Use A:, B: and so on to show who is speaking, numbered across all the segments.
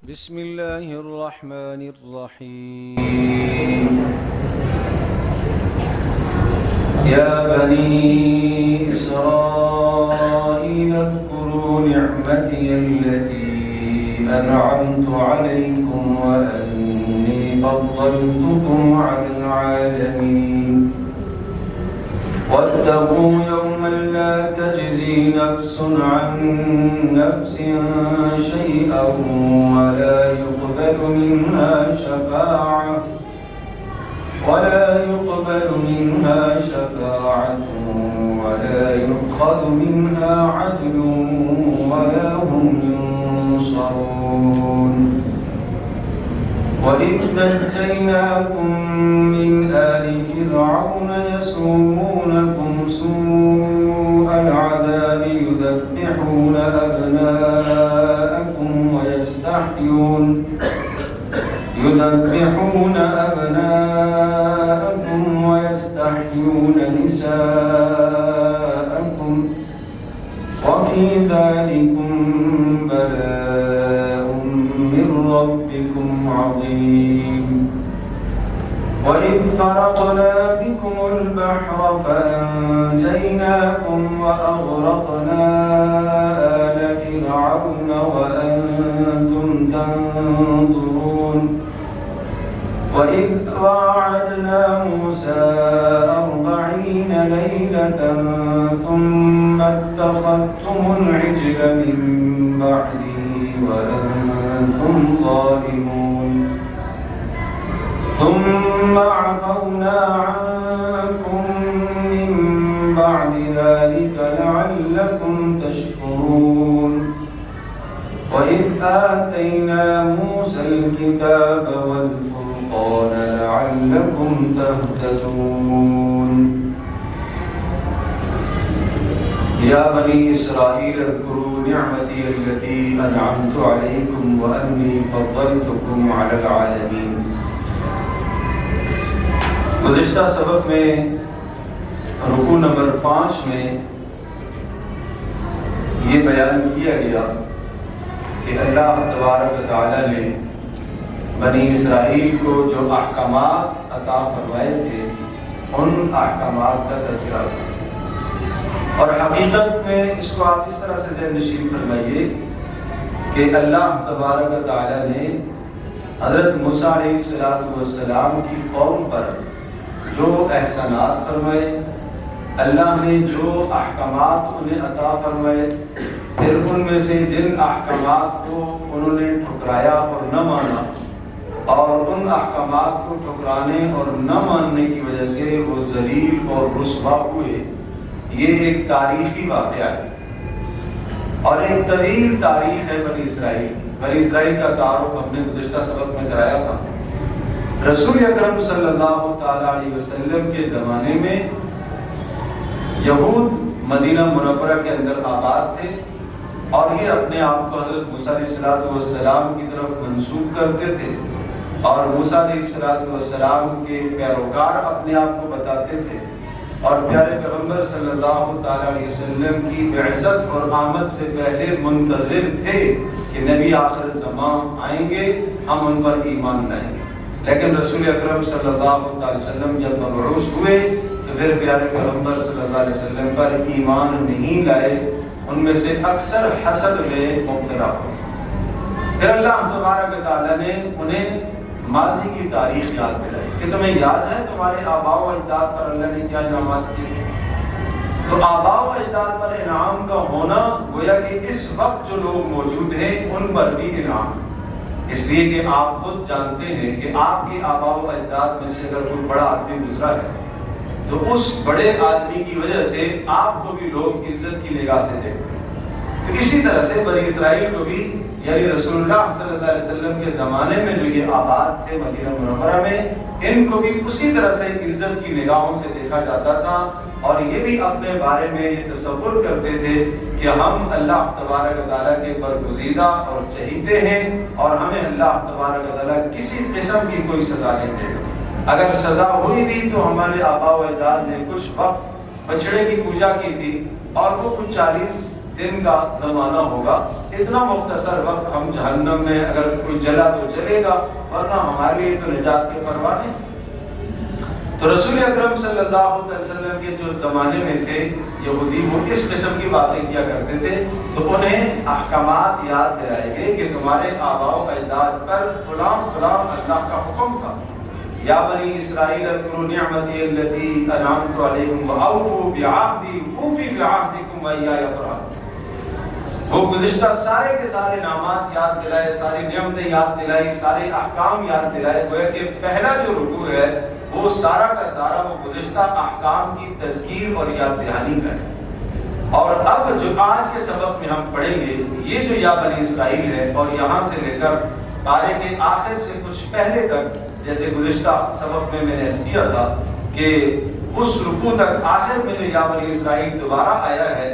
A: بسم الله الرحمن الرحيم يا بني إسرائيل اذكروا نعمتي التي أنعمت عليكم وأني فضلتكم على العالمين واتقوا يوما لا تجزي نفس عن نفس شيئا ولا يقبل منها شفاعة ولا يؤخذ منها عدل ولا هم ينصرون وإذ نجيناكم من آل فرعون يسومونكم سوء العذاب يذبحون أبناءكم ويستحيون نساءكم وفي ذلكم بلاء من ربكم عظيم وإذ فرقنا بكم البحر فأنجيناكم وأغرقنا آل فرعون وأنتم تنظرون وإذ واعدنا موسى 40 ليلة ثم اتخذتم العجل من بعده وأنتم ظالمون ثم عفونا عنكم من بعد ذلك لعلكم تشكرون وإذ آتينا موسى الكتاب والفرقان لعلكم تهتدون يا بني إسرائيل اذكروا نعمتي التي أنعمت عليكم وأني فضلتكم على العالمين. گزشتہ سبق میں رکوع نمبر 5 میں یہ بیان کیا گیا کہ اللہ تبارک و تعالی نے بنی اسرائیل کو جو احکامات عطا فرمائے تھے ان احکامات کا تذکرہ تھا، اور حقیقت میں اس کو آپ اس طرح سے ذہن نشین فرمائیے کہ اللہ تبارک و تعالی نے حضرت موسیٰ علیہ السلام کی قوم پر جو احسانات فرمائے، اللہ نے جو احکامات انہیں عطا فرمائے، پھر ان میں سے جن احکامات کو انہوں نے ٹھکرایا اور نہ مانا، اور ان احکامات کو ٹھکرانے اور نہ ماننے کی وجہ سے وہ ذلیل اور رسوا ہوئے، یہ ایک تاریخی واقعہ ہے اور ایک طویل تاریخ ہے بنی اسرائیل کا تعارف ہم نے گزشتہ سبق میں کرایا تھا۔ رسول اکرم صلی اللہ تعالیٰ علیہ وسلم کے زمانے میں یہود مدینہ منورہ کے اندر آباد تھے اور یہ اپنے آپ کو حضرت موسیٰ علیہ السلام کی طرف منسوب کرتے تھے، اور موسیٰ علیہ السلام کے پیروکار اپنے آپ کو بتاتے تھے، اور پیارے پیغمبر صلی اللہ تعالیٰ علیہ وسلم کی بعثت اور آمد سے پہلے منتظر تھے کہ نبی آخر زمان آئیں گے، ہم ان پر ایمان لائیں گے۔ لیکن رسول اکرم صلی اللہ علیہ وسلم جب مبعوث ہوئے تو پھر پیارے پیغمبر صلی اللہ علیہ وسلم پر ایمان نہیں لائے، ان میں سے اکثر حسد میں مبتلا ہوئے۔ پھر اللہ تبارک و تعالیٰ نے انہیں ماضی کی تاریخ یاد دلائی کہ تمہیں یاد ہے تمہارے آباء و اجداد پر اللہ نے کیا انعامات کیے۔ تو آباء و اجداد پر انعام کا ہونا گویا کہ اس وقت جو لوگ موجود ہیں ان پر بھی انعام، اس لیے کہ آپ خود جانتے ہیں کہ آپ کے آباء و اجداد میں سے اگر کوئی بڑا آدمی گزرا ہے تو اس بڑے آدمی کی وجہ سے آپ کو بھی لوگ عزت کی نگاہ سے دیکھتے ہیں۔ تو اسی طرح سے بنی اسرائیل کو بھی، یعنی رسول اللہ صلی اللہ علیہ وسلم کے زمانے میں جو یہ آباد تھے مدینہ منورہ میں، ان کو بھی اسی طرح سے عزت کی نگاہوں سے دیکھا جاتا تھا، اور یہ بھی اپنے بارے میں یہ تصور کرتے تھے کہ ہم اللہ تبارک و تعالیٰ کے برگزیدہ اور چہیتے ہیں، اور ہمیں اللہ تبارک و تعالیٰ کسی قسم کی کوئی سزا نہیں دے گا۔ اگر سزا ہوئی بھی تو ہمارے آباء و اجداد نے کچھ وقت بچڑے کی پوجا کی تھی، اور وہ کچھ 40 دن کا زمانہ ہوگا، اتنا مختصر وقت ہم جہنم میں اگر کوئی جلا تو جلے گا، ورنہ ہمارے لیے تو نجات کے پرواہ نہیں۔ تو رسول اکرم صلی اللہ علیہ وسلم کے جو زمانے میں تھے یہودی، وہ اس قسم کی باتیں کیا کرتے تھے، تو انہیں احکامات یاد دلائے گئے کہ تمہارے آباء و اجداد پر فلاں فلاں اللہ کا حکم تھا، یا بنی اسرائیل اذکروا نعمتی التی انعمت علیکم واوفوا بعہدی اوفی بعہدکم وایای فارہبون۔ وہ گزشتہ سارے کے سارے نامات یاد دلائے، ساری نعمتیں یاد دلائی، سارے احکام یاد دلائے۔ گویا کہ پہلا جو رکوع ہے وہ سارا کا سارا وہ گزشتہ احکام کی تذکیر اور یاد دہانی کا ہے۔ اور اب جو آج کے سبق میں ہم پڑھیں گے، یہ جو یا بنی اسرائیل ہے، اور یہاں سے لے کر پارے کے آخر سے کچھ پہلے تک، جیسے گزشتہ سبق میں نے عرض کیا تھا کہ اس رکوع تک آخر میں جو یا بنی اسرائیل دوبارہ آیا ہے،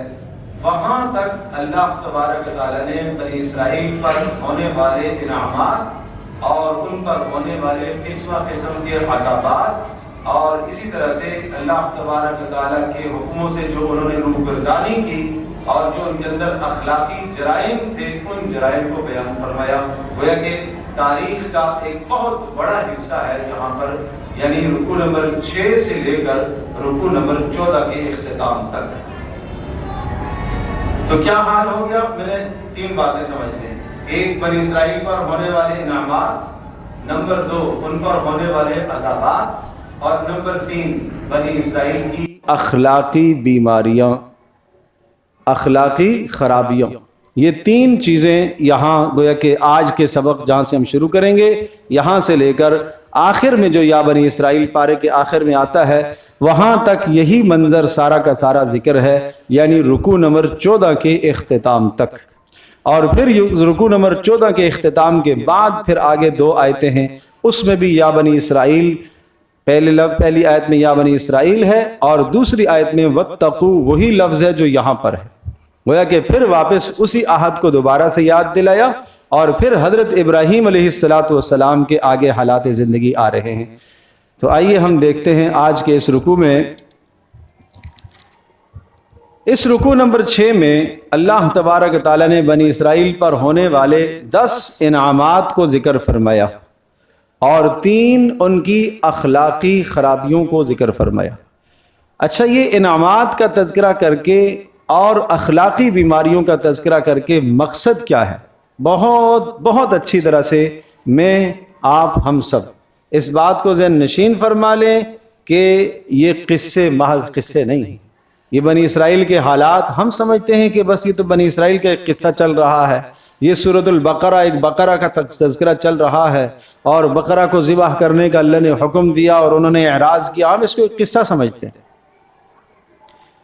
A: وہاں تک اللہ تبارک و تعالیٰ نے بنی اسرائیل پر ہونے والے انعامات اور ان پر ہونے والے قسم قسم کے عذابات، اور اسی طرح سے اللہ تبارک و تعالیٰ کے حکموں سے جو انہوں نے روگردانی کی اور جو ان کے اندر اخلاقی جرائم تھے، ان جرائم کو بیان فرمایا۔ گویا کہ تاریخ کا ایک بہت بڑا حصہ ہے یہاں پر، یعنی رکوع نمبر 6 سے لے کر رکوع نمبر 14 کے اختتام تک۔ تو کیا حال ہو گیا؟ میں نے 3 باتیں سمجھ لیں۔ ایک، بنی اسرائیل پر ہونے والے انعامات، نمبر 2 ان پر ہونے والے عذابات، اور نمبر 3 بنی اسرائیل کی
B: اخلاقی بیماریاں، اخلاقی خرابیاں۔ یہ 3 چیزیں یہاں گویا کہ آج کے سبق جہاں سے ہم شروع کریں گے، یہاں سے لے کر آخر میں جو یا بنی اسرائیل پارے کے آخر میں آتا ہے، وہاں تک یہی منظر سارا کا سارا ذکر ہے، یعنی رکوع نمبر 14 کے اختتام تک۔ اور پھر رکوع نمبر 14 کے اختتام کے بعد پھر آگے 2 آیتیں ہیں، اس میں بھی یا بنی اسرائیل، پہلی آیت میں یا بنی اسرائیل ہے، اور دوسری آیت میں واتقوا وہی لفظ ہے جو یہاں پر ہے۔ گویا کہ پھر واپس اسی عہد کو دوبارہ سے یاد دلایا، اور پھر حضرت ابراہیم علیہ السلام کے آگے حالات زندگی آ رہے ہیں۔ تو آئیے ہم دیکھتے ہیں آج کے اس رکوع میں، اس رکوع نمبر 6 میں اللہ تبارک تعالیٰ نے بنی اسرائیل پر ہونے والے 10 انعامات کو ذکر فرمایا، اور 3 ان کی اخلاقی خرابیوں کو ذکر فرمایا۔ اچھا، یہ انعامات کا تذکرہ کر کے اور اخلاقی بیماریوں کا تذکرہ کر کے مقصد کیا ہے؟ بہت اچھی طرح سے میں، آپ، ہم سب اس بات کو ذہن نشین فرما لیں کہ یہ قصے محض قصے نہیں ہیں۔ یہ بنی اسرائیل کے حالات ہم سمجھتے ہیں کہ بس یہ تو بنی اسرائیل کا ایک قصہ چل رہا ہے، یہ سورۃ البقرہ، ایک بقرہ کا تذکرہ چل رہا ہے، اور بقرہ کو ذبح کرنے کا اللہ نے حکم دیا اور انہوں نے اعراض کیا، ہم اس کو ایک قصہ سمجھتے ہیں۔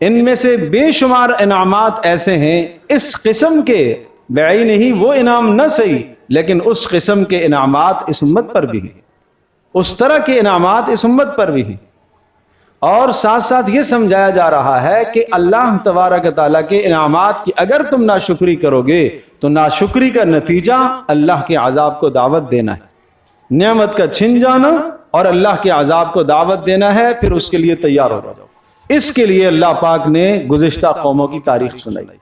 B: ان میں سے بے شمار انعامات ایسے ہیں، اس قسم کے بعین ہی وہ انعام نہ صحیح، لیکن اس قسم کے انعامات اس امت پر بھی ہیں، اس طرح کے انعامات اس امت پر بھی ہیں۔ اور ساتھ ساتھ یہ سمجھایا جا رہا ہے کہ اللہ تبارک تعالیٰ کے انعامات کی اگر تم ناشکری کرو گے تو ناشکری کا نتیجہ اللہ کے عذاب کو دعوت دینا ہے، نعمت کا چھن جانا اور اللہ کے عذاب کو دعوت دینا ہے، پھر اس کے لیے تیار ہو جاؤ۔ اس کے لیے اللہ پاک نے گزشتہ قوموں کی تاریخ سنائی،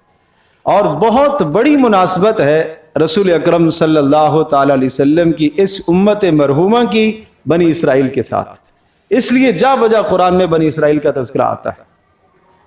B: اور بہت بڑی مناسبت ہے رسول اکرم صلی اللہ تعالی علیہ وسلم کی اس امت مرحومہ کی بنی اسرائیل کے ساتھ، اس لیے جا بجا قرآن میں بنی اسرائیل کا تذکرہ آتا ہے،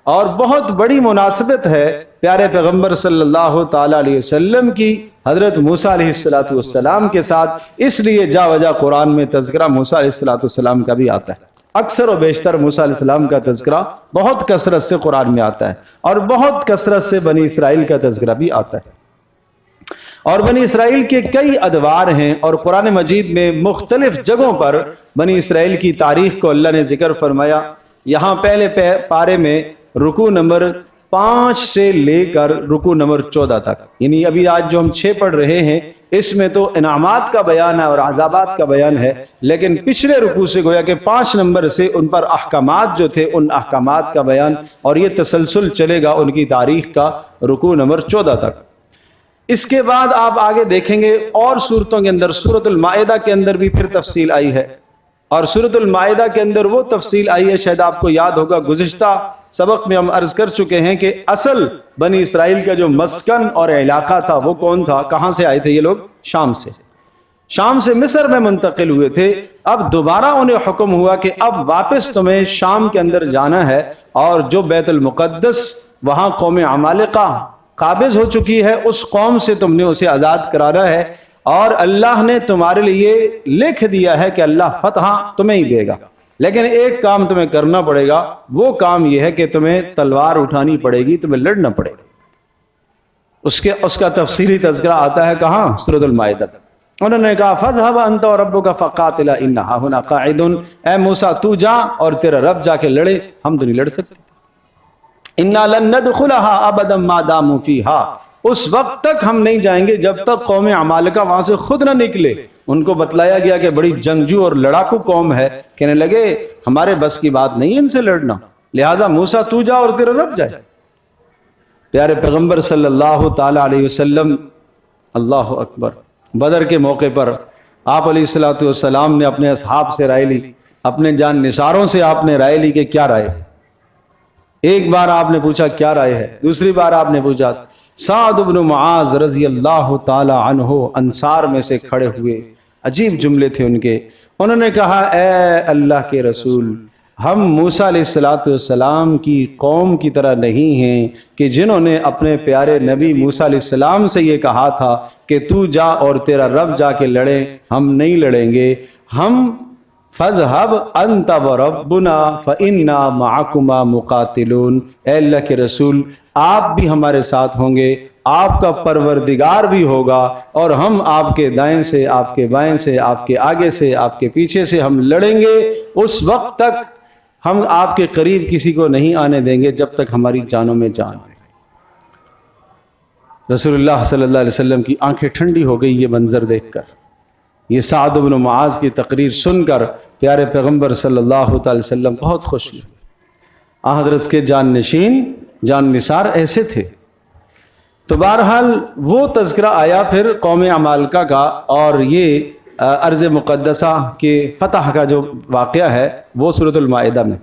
B: اور بہت بڑی مناسبت ہے پیارے پیغمبر صلی اللہ تعالی علیہ وسلم کی حضرت موسیٰ علیہ السلام کے ساتھ، اس لیے جا بجا قرآن میں تذکرہ موسیٰ علیہ السلام کا بھی آتا ہے۔ اکثر و بیشتر موسیٰ علیہ السلام کا تذکرہ بہت کثرت سے قرآن میں آتا ہے، اور بہت کثرت سے بنی اسرائیل کا تذکرہ بھی آتا ہے۔ اور بنی اسرائیل کے کئی ادوار ہیں، اور قرآن مجید میں مختلف جگہوں پر بنی اسرائیل کی تاریخ کو اللہ نے ذکر فرمایا۔ یہاں پہلے پارے میں رکوع نمبر 5 سے لے کر رکوع نمبر 14 تک، یعنی ابھی آج جو ہم 6 پڑھ رہے ہیں، اس میں تو انعامات کا بیان ہے اور عذابات کا بیان ہے، لیکن پچھلے رکوع سے گویا کہ 5 نمبر سے ان پر احکامات جو تھے، ان احکامات کا بیان، اور یہ تسلسل چلے گا ان کی تاریخ کا رکوع نمبر 14 تک۔ اس کے بعد آپ آگے دیکھیں گے اور صورتوں کے اندر، سورۃ المائدہ کے اندر بھی پھر تفصیل آئی ہے، اور سورۃ المائدہ کے اندر وہ تفصیل آئی ہے، شاید آپ کو یاد ہوگا، گزشتہ سبق میں ہم عرض کر چکے ہیں کہ اصل بنی اسرائیل کا جو مسکن اور علاقہ تھا وہ کون تھا؟ کہاں سے آئے تھے یہ لوگ؟ شام سے۔ شام سے مصر میں منتقل ہوئے تھے۔ اب دوبارہ انہیں حکم ہوا کہ اب واپس تمہیں شام کے اندر جانا ہے، اور جو بیت المقدس وہاں قوم عمالقہ قابض ہو چکی ہے، اس قوم سے تم نے اسے آزاد کرانا ہے، اور اللہ نے تمہارے لیے لکھ دیا ہے کہ اللہ فتح تمہیں ہی دے گا، لیکن ایک کام تمہیں کرنا پڑے گا، وہ کام یہ ہے کہ تمہیں تلوار اٹھانی پڑے گی، تمہیں لڑنا پڑے گا۔ اس کا تفصیلی تذکرہ آتا ہے کہاں؟ سورۃ المائدہ۔ انہوں نے کہا فَاذْهَبْ أَنْتَ وَرَبُّكَ فَقَاتِلَا إِنَّا هَاهُنَا قَاعِدُونَ، اے موسیٰ تو جا اور تیرا رب جا کے لڑے، ہم تو نہیں لڑ سکتے۔ إِنَّا لَن نَّدْخُلَهَا أَبَدًا مَا دَامُوا فِيهَا، اس وقت تک ہم نہیں جائیں گے جب تک قوم عمالقہ وہاں سے خود نہ نکلے۔ ان کو بتلایا گیا کہ بڑی جنگجو اور لڑاکو قوم ہے، کہنے لگے ہمارے بس کی بات نہیں ان سے لڑنا، لہٰذا موسیٰ تو جا اور تیرا رب جائے۔ پیارے پیغمبر صلی اللہ تعالی علیہ وسلم، اللہ اکبر، بدر کے موقع پر آپ علیہ الصلوۃ والسلام نے اپنے اصحاب سے رائے لی، اپنے جان نثاروں سے آپ نے رائے لی کہ کیا رائے؟ ایک بار آپ نے پوچھا کیا رائے ہے، دوسری بار آپ نے پوچھا۔ سعد بن معاذ رضی اللہ تعالی عنہ انصار میں سے کھڑے ہوئے، عجیب جملے تھے ان کے، انہوں نے کہا اے اللہ کے رسول، ہم موسیٰ علیہ السلام کی قوم کی طرح نہیں ہیں کہ جنہوں نے اپنے پیارے نبی موسیٰ علیہ السلام سے یہ کہا تھا کہ تو جا اور تیرا رب جا کے لڑے، ہم نہیں لڑیں گے، ہم فَاذْهَبْ أَنْتَ وَرَبُّنَا فَإِنَّا مَعَكُمَا مُقَاتِلُونَ، اے اللہ کے رسول آپ بھی ہمارے ساتھ ہوں گے، آپ کا پروردگار بھی ہوگا، اور ہم آپ کے دائیں سے، آپ کے بائیں سے، آپ کے آگے سے، آپ کے پیچھے سے ہم لڑیں گے، اس وقت تک ہم آپ کے قریب کسی کو نہیں آنے دیں گے جب تک ہماری جانوں میں جان ہے۔ رسول اللہ صلی اللہ علیہ وسلم کی آنکھیں ٹھنڈی ہو گئی یہ منظر دیکھ کر، یہ سعد بن معاذ کی تقریر سن کر پیارے پیغمبر صلی اللہ تعالی وسلم بہت خوش ہوئے۔ آن حضرت کے جان نشین، جان نثار ایسے تھے۔ تو بہرحال وہ تذکرہ آیا پھر قوم عمالقہ کا، اور یہ ارض مقدسہ کے فتح کا جو واقعہ ہے وہ سورۃ المائدہ میں۔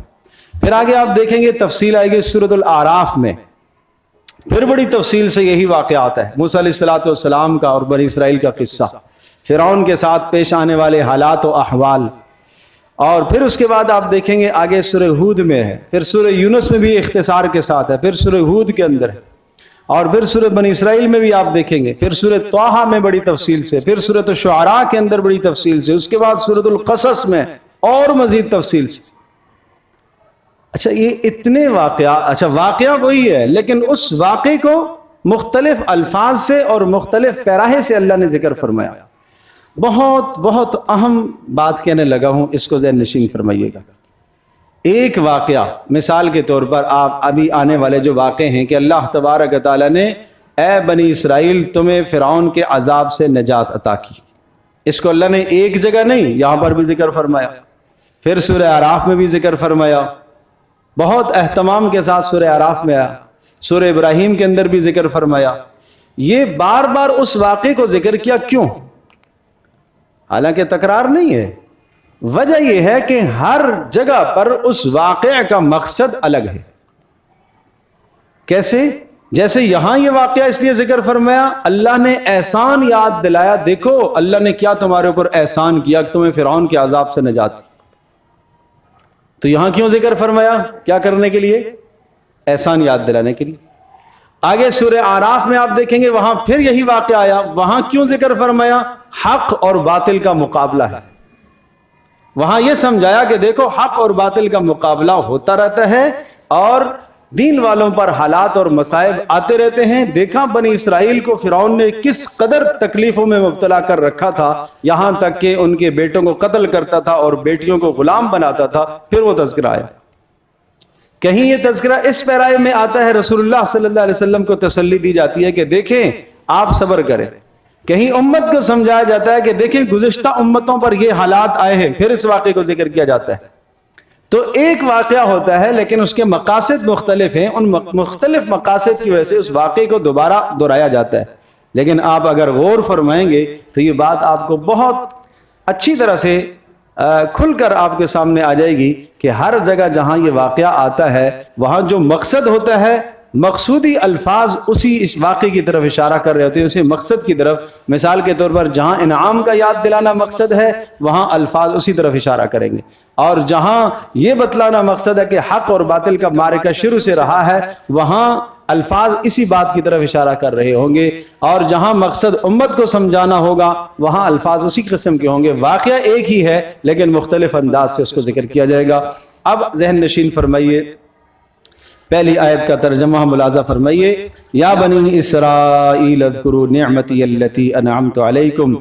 B: پھر آگے آپ دیکھیں گے تفصیل آئے گی سورۃ الاعراف میں، پھر بڑی تفصیل سے یہی واقعہ آتا ہے، موسیٰ علیہ السلام کا اور بنی اسرائیل کا قصہ، فرعون کے ساتھ پیش آنے والے حالات و احوال، اور پھر اس کے بعد آپ دیکھیں گے آگے سورہ ہود میں ہے، پھر سورہ یونس میں بھی اختصار کے ساتھ ہے، پھر سورہ ہود کے اندر ہے، اور پھر سورہ بنی اسرائیل میں بھی آپ دیکھیں گے، پھر سورہ طٰہٰ میں بڑی تفصیل سے، پھر سورۃ الشعراء کے اندر بڑی تفصیل سے، اس کے بعد سورۃ القصص میں اور مزید تفصیل سے۔ اچھا یہ اتنے واقعہ وہی ہے، لیکن اس واقعے کو مختلف الفاظ سے اور مختلف پیراہے سے اللہ نے ذکر فرمایا۔ بہت بہت اہم بات کہنے لگا ہوں، اس کو ذہن نشین فرمائیے گا۔ ایک واقعہ مثال کے طور پر آپ ابھی آنے والے جو واقعے ہیں کہ اللہ تبارک و تعالیٰ نے اے بنی اسرائیل تمہیں فرعون کے عذاب سے نجات عطا کی، اس کو اللہ نے ایک جگہ نہیں یہاں پر بھی ذکر فرمایا، پھر سورہ اعراف میں بھی ذکر فرمایا، بہت اہتمام کے ساتھ سورہ اعراف میں آیا، سورہ ابراہیم کے اندر بھی ذکر فرمایا۔ یہ بار بار اس واقعے کو ذکر کیا، کیوں؟ حالانکہ تکرار نہیں ہے، وجہ یہ ہے کہ ہر جگہ پر اس واقعے کا مقصد الگ ہے۔ کیسے؟ جیسے یہاں یہ واقعہ اس لیے ذکر فرمایا، اللہ نے احسان یاد دلایا، دیکھو اللہ نے کیا تمہارے اوپر احسان کیا کہ تمہیں فرعون کے عذاب سے نجات دی۔ تو یہاں کیوں ذکر فرمایا؟ کیا کرنے کے لیے؟ احسان یاد دلانے کے لیے۔ آگے سورہ اعراف میں آپ دیکھیں گے وہاں پھر یہی واقعہ آیا، وہاں کیوں ذکر فرمایا؟ حق اور باطل کا مقابلہ ہے، وہاں یہ سمجھایا کہ دیکھو حق اور باطل کا مقابلہ ہوتا رہتا ہے، اور دین والوں پر حالات اور مصائب آتے رہتے ہیں۔ دیکھا بنی اسرائیل کو فرعون نے کس قدر تکلیفوں میں مبتلا کر رکھا تھا، یہاں تک کہ ان کے بیٹوں کو قتل کرتا تھا اور بیٹیوں کو غلام بناتا تھا۔ پھر وہ تذکرہ آیا، کہیں یہ تذکرہ اس پیرائے میں آتا ہے، رسول اللہ صلی اللہ علیہ وسلم کو تسلی دی جاتی ہے کہ دیکھیں آپ صبر کریں، کہیں امت کو سمجھایا جاتا ہے کہ دیکھیں گزشتہ امتوں پر یہ حالات آئے ہیں، پھر اس واقعے کو ذکر کیا جاتا ہے۔ تو ایک واقعہ ہوتا ہے لیکن اس کے مقاصد مختلف ہیں، ان مختلف مقاصد کی وجہ سے اس واقعے کو دوبارہ دہرایا جاتا ہے۔ لیکن آپ اگر غور فرمائیں گے تو یہ بات آپ کو بہت اچھی طرح سے کھل کر آپ کے سامنے آ جائے گی کہ ہر جگہ جہاں یہ واقعہ آتا ہے وہاں جو مقصد ہوتا ہے مقصودی الفاظ اسی واقعے کی طرف اشارہ کر رہے ہوتے ہیں، اسی مقصد کی طرف. مثال کے طور پر جہاں انعام کا یاد دلانا مقصد ہے وہاں الفاظ اسی طرف اشارہ کریں گے، اور جہاں یہ بتلانا مقصد ہے کہ حق اور باطل کا معرکہ شروع سے رہا ہے وہاں الفاظ اسی بات کی طرف اشارہ کر رہے ہوں گے، اور جہاں مقصد امت کو سمجھانا ہوگا وہاں الفاظ اسی قسم کے ہوں گے. واقعہ ایک ہی ہے لیکن مختلف انداز سے اس کو ذکر کیا جائے گا. اب ذہن نشین فرمائیے، پہلی آیت کا ترجمہ ملاحظہ فرمائیے. یا بنی اسرائیل اذکروا نعمتی التی انعمت علیکم.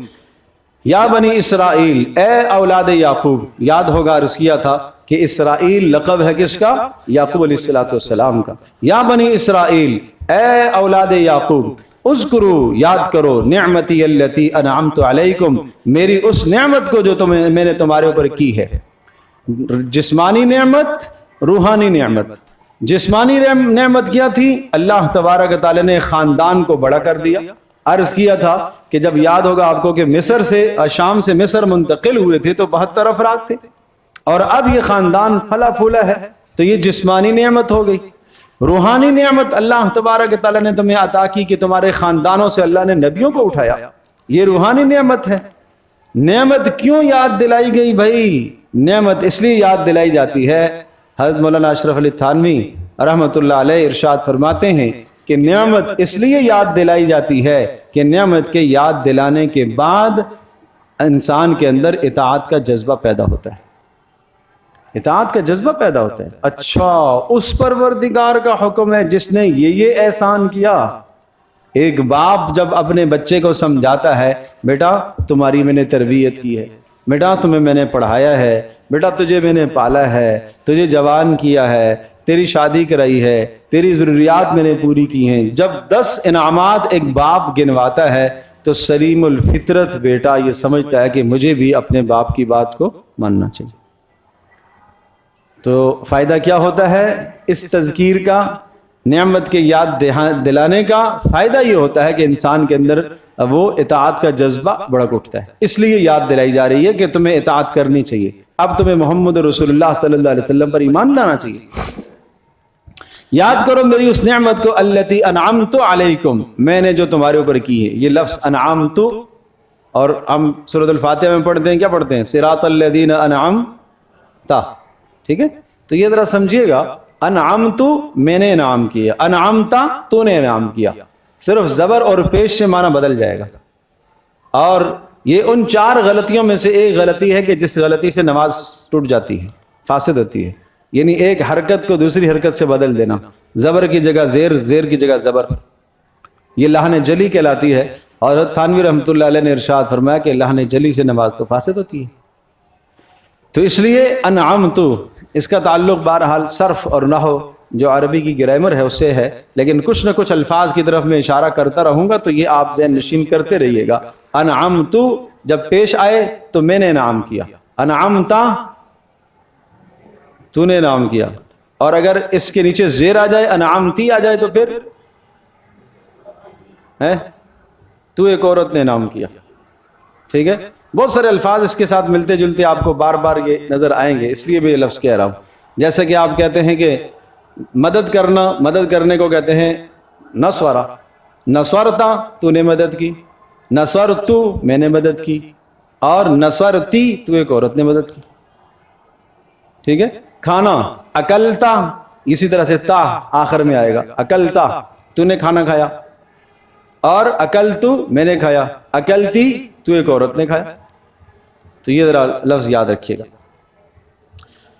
B: یا بنی اسرائیل، اے اولاد یعقوب. یاد ہوگا عرض کیا تھا کہ اسرائیل لقب ہے کس کا؟ یعقوب علیہ السلام کا. یا بنی اسرائیل، اے اولاد یعقوب، اذکروا، یاد کرو، نعمتی التی انعمت علیکم، میری اس نعمت کو جو میں نے تمہارے اوپر کی ہے. جسمانی نعمت، روحانی نعمت. جسمانی نعمت کیا تھی؟ اللہ تبارک تعالیٰ نے خاندان کو بڑا کر دیا. عرض کیا تھا کہ جب یاد ہوگا آپ کو کہ مصر سے، شام سے مصر منتقل ہوئے تھے تو 72 افراد تھے، اور اب یہ خاندان پھلا پھولا ہے، تو یہ جسمانی نعمت ہو گئی. روحانی نعمت اللہ تبارک تعالیٰ نے تمہیں عطا کی کہ تمہارے خاندانوں سے اللہ نے نبیوں کو اٹھایا، یہ روحانی نعمت ہے. نعمت کیوں یاد دلائی گئی بھائی؟ نعمت اس لیے یاد دلائی جاتی ہے، حضرت مولانا اشرف علی تھانوی رحمۃ اللہ علیہ ارشاد فرماتے ہیں کہ نعمت اس لیے یاد دلائی جاتی ہے کہ نعمت کے یاد دلانے کے بعد انسان کے اندر اطاعت کا جذبہ پیدا ہوتا ہے. اطاعت کا جذبہ پیدا ہوتا ہے. اچھا، اس پروردگار کا حکم ہے جس نے یہ احسان کیا. ایک باپ جب اپنے بچے کو سمجھاتا ہے، بیٹا تمہاری میں نے تربیت کی ہے، بیٹا تمہیں میں نے پڑھایا ہے، بیٹا تجھے میں نے پالا ہے، تجھے جوان کیا ہے، تیری شادی کرائی ہے، تیری ضروریات میں نے پوری کی ہیں. جب 10 انعامات ایک باپ گنواتا ہے تو سلیم الفطرت بیٹا یہ سمجھتا ہے کہ مجھے بھی اپنے باپ کی بات کو ماننا چاہیے. تو فائدہ کیا ہوتا ہے اس تذکیر کا؟ نعمت کے یاد دلانے کا فائدہ یہ ہوتا ہے کہ انسان کے اندر وہ اطاعت کا جذبہ بڑک اٹھتا ہے. اس لیے یاد دلائی جا رہی ہے کہ تمہیں اطاعت کرنی چاہیے. اب تمہیں محمد رسول اللہ صلی اللہ علیہ وسلم پر ایمان لانا چاہیے. یاد کرو میری اس نعمت کو التی انعمت علیکم، میں نے جو تمہارے اوپر کی ہے. یہ لفظ انعمت، اور ہم سورۃ الفاتحہ میں پڑھتے ہیں، کیا پڑھتے ہیں؟ صراط الذین انعمت. ٹھیک ہے، تو یہ ذرا سمجھیے گا، انعمت میں نے انعام کیا، انعمتا تو نے انعام کیا. صرف زبر اور پیش سے معنی بدل جائے گا. اور یہ ان 4 غلطیوں میں سے ایک غلطی ہے کہ جس غلطی سے نماز ٹوٹ جاتی ہے، فاسد ہوتی ہے. یعنی ایک حرکت کو دوسری حرکت سے بدل دینا، زبر کی جگہ زیر، زیر کی جگہ زبر، یہ لحن جلی کہلاتی ہے. اور تھانوی رحمۃ اللہ علیہ نے ارشاد فرمایا کہ لحن جلی سے نماز تو فاسد ہوتی ہے. تو اس لیے انعمت، اس کا تعلق بہرحال صرف اور نحو جو عربی کی گرامر ہے اس سے ہے، لیکن کچھ نہ کچھ الفاظ کی طرف میں اشارہ کرتا رہوں گا تو یہ آپ ذہن نشین کرتے رہیے گا. انعمت جب پیش آئے تو میں نے انعام کیا، انعمتا تو نے انعام کیا. اور اگر اس کے نیچے زیر آ جائے، انعامتی آ جائے، تو پھر تو ایک عورت نے انعام کیا. ٹھیک ہے، بہت سارے الفاظ اس کے ساتھ ملتے جلتے آپ کو بار بار یہ نظر آئیں گے، اس لیے میں یہ لفظ کہہ رہا ہوں. جیسے کہ آپ کہتے ہیں کہ مدد کرنا، مدد کرنے کو کہتے ہیں نصرہ، نصرتا تو نے مدد کی، نصرتو میں نے مدد کی، اور نصرتی تو ایک عورت نے مدد کی. ٹھیک ہے، کھانا اکلتا، اسی طرح سے تا آخر میں آئے گا، اکلتا تو نے کھانا کھایا، اور اکلتو میں نے کھایا، اکلتی تو ایک عورت نے کھایا. تو یہ ذرا لفظ یاد رکھیے گا.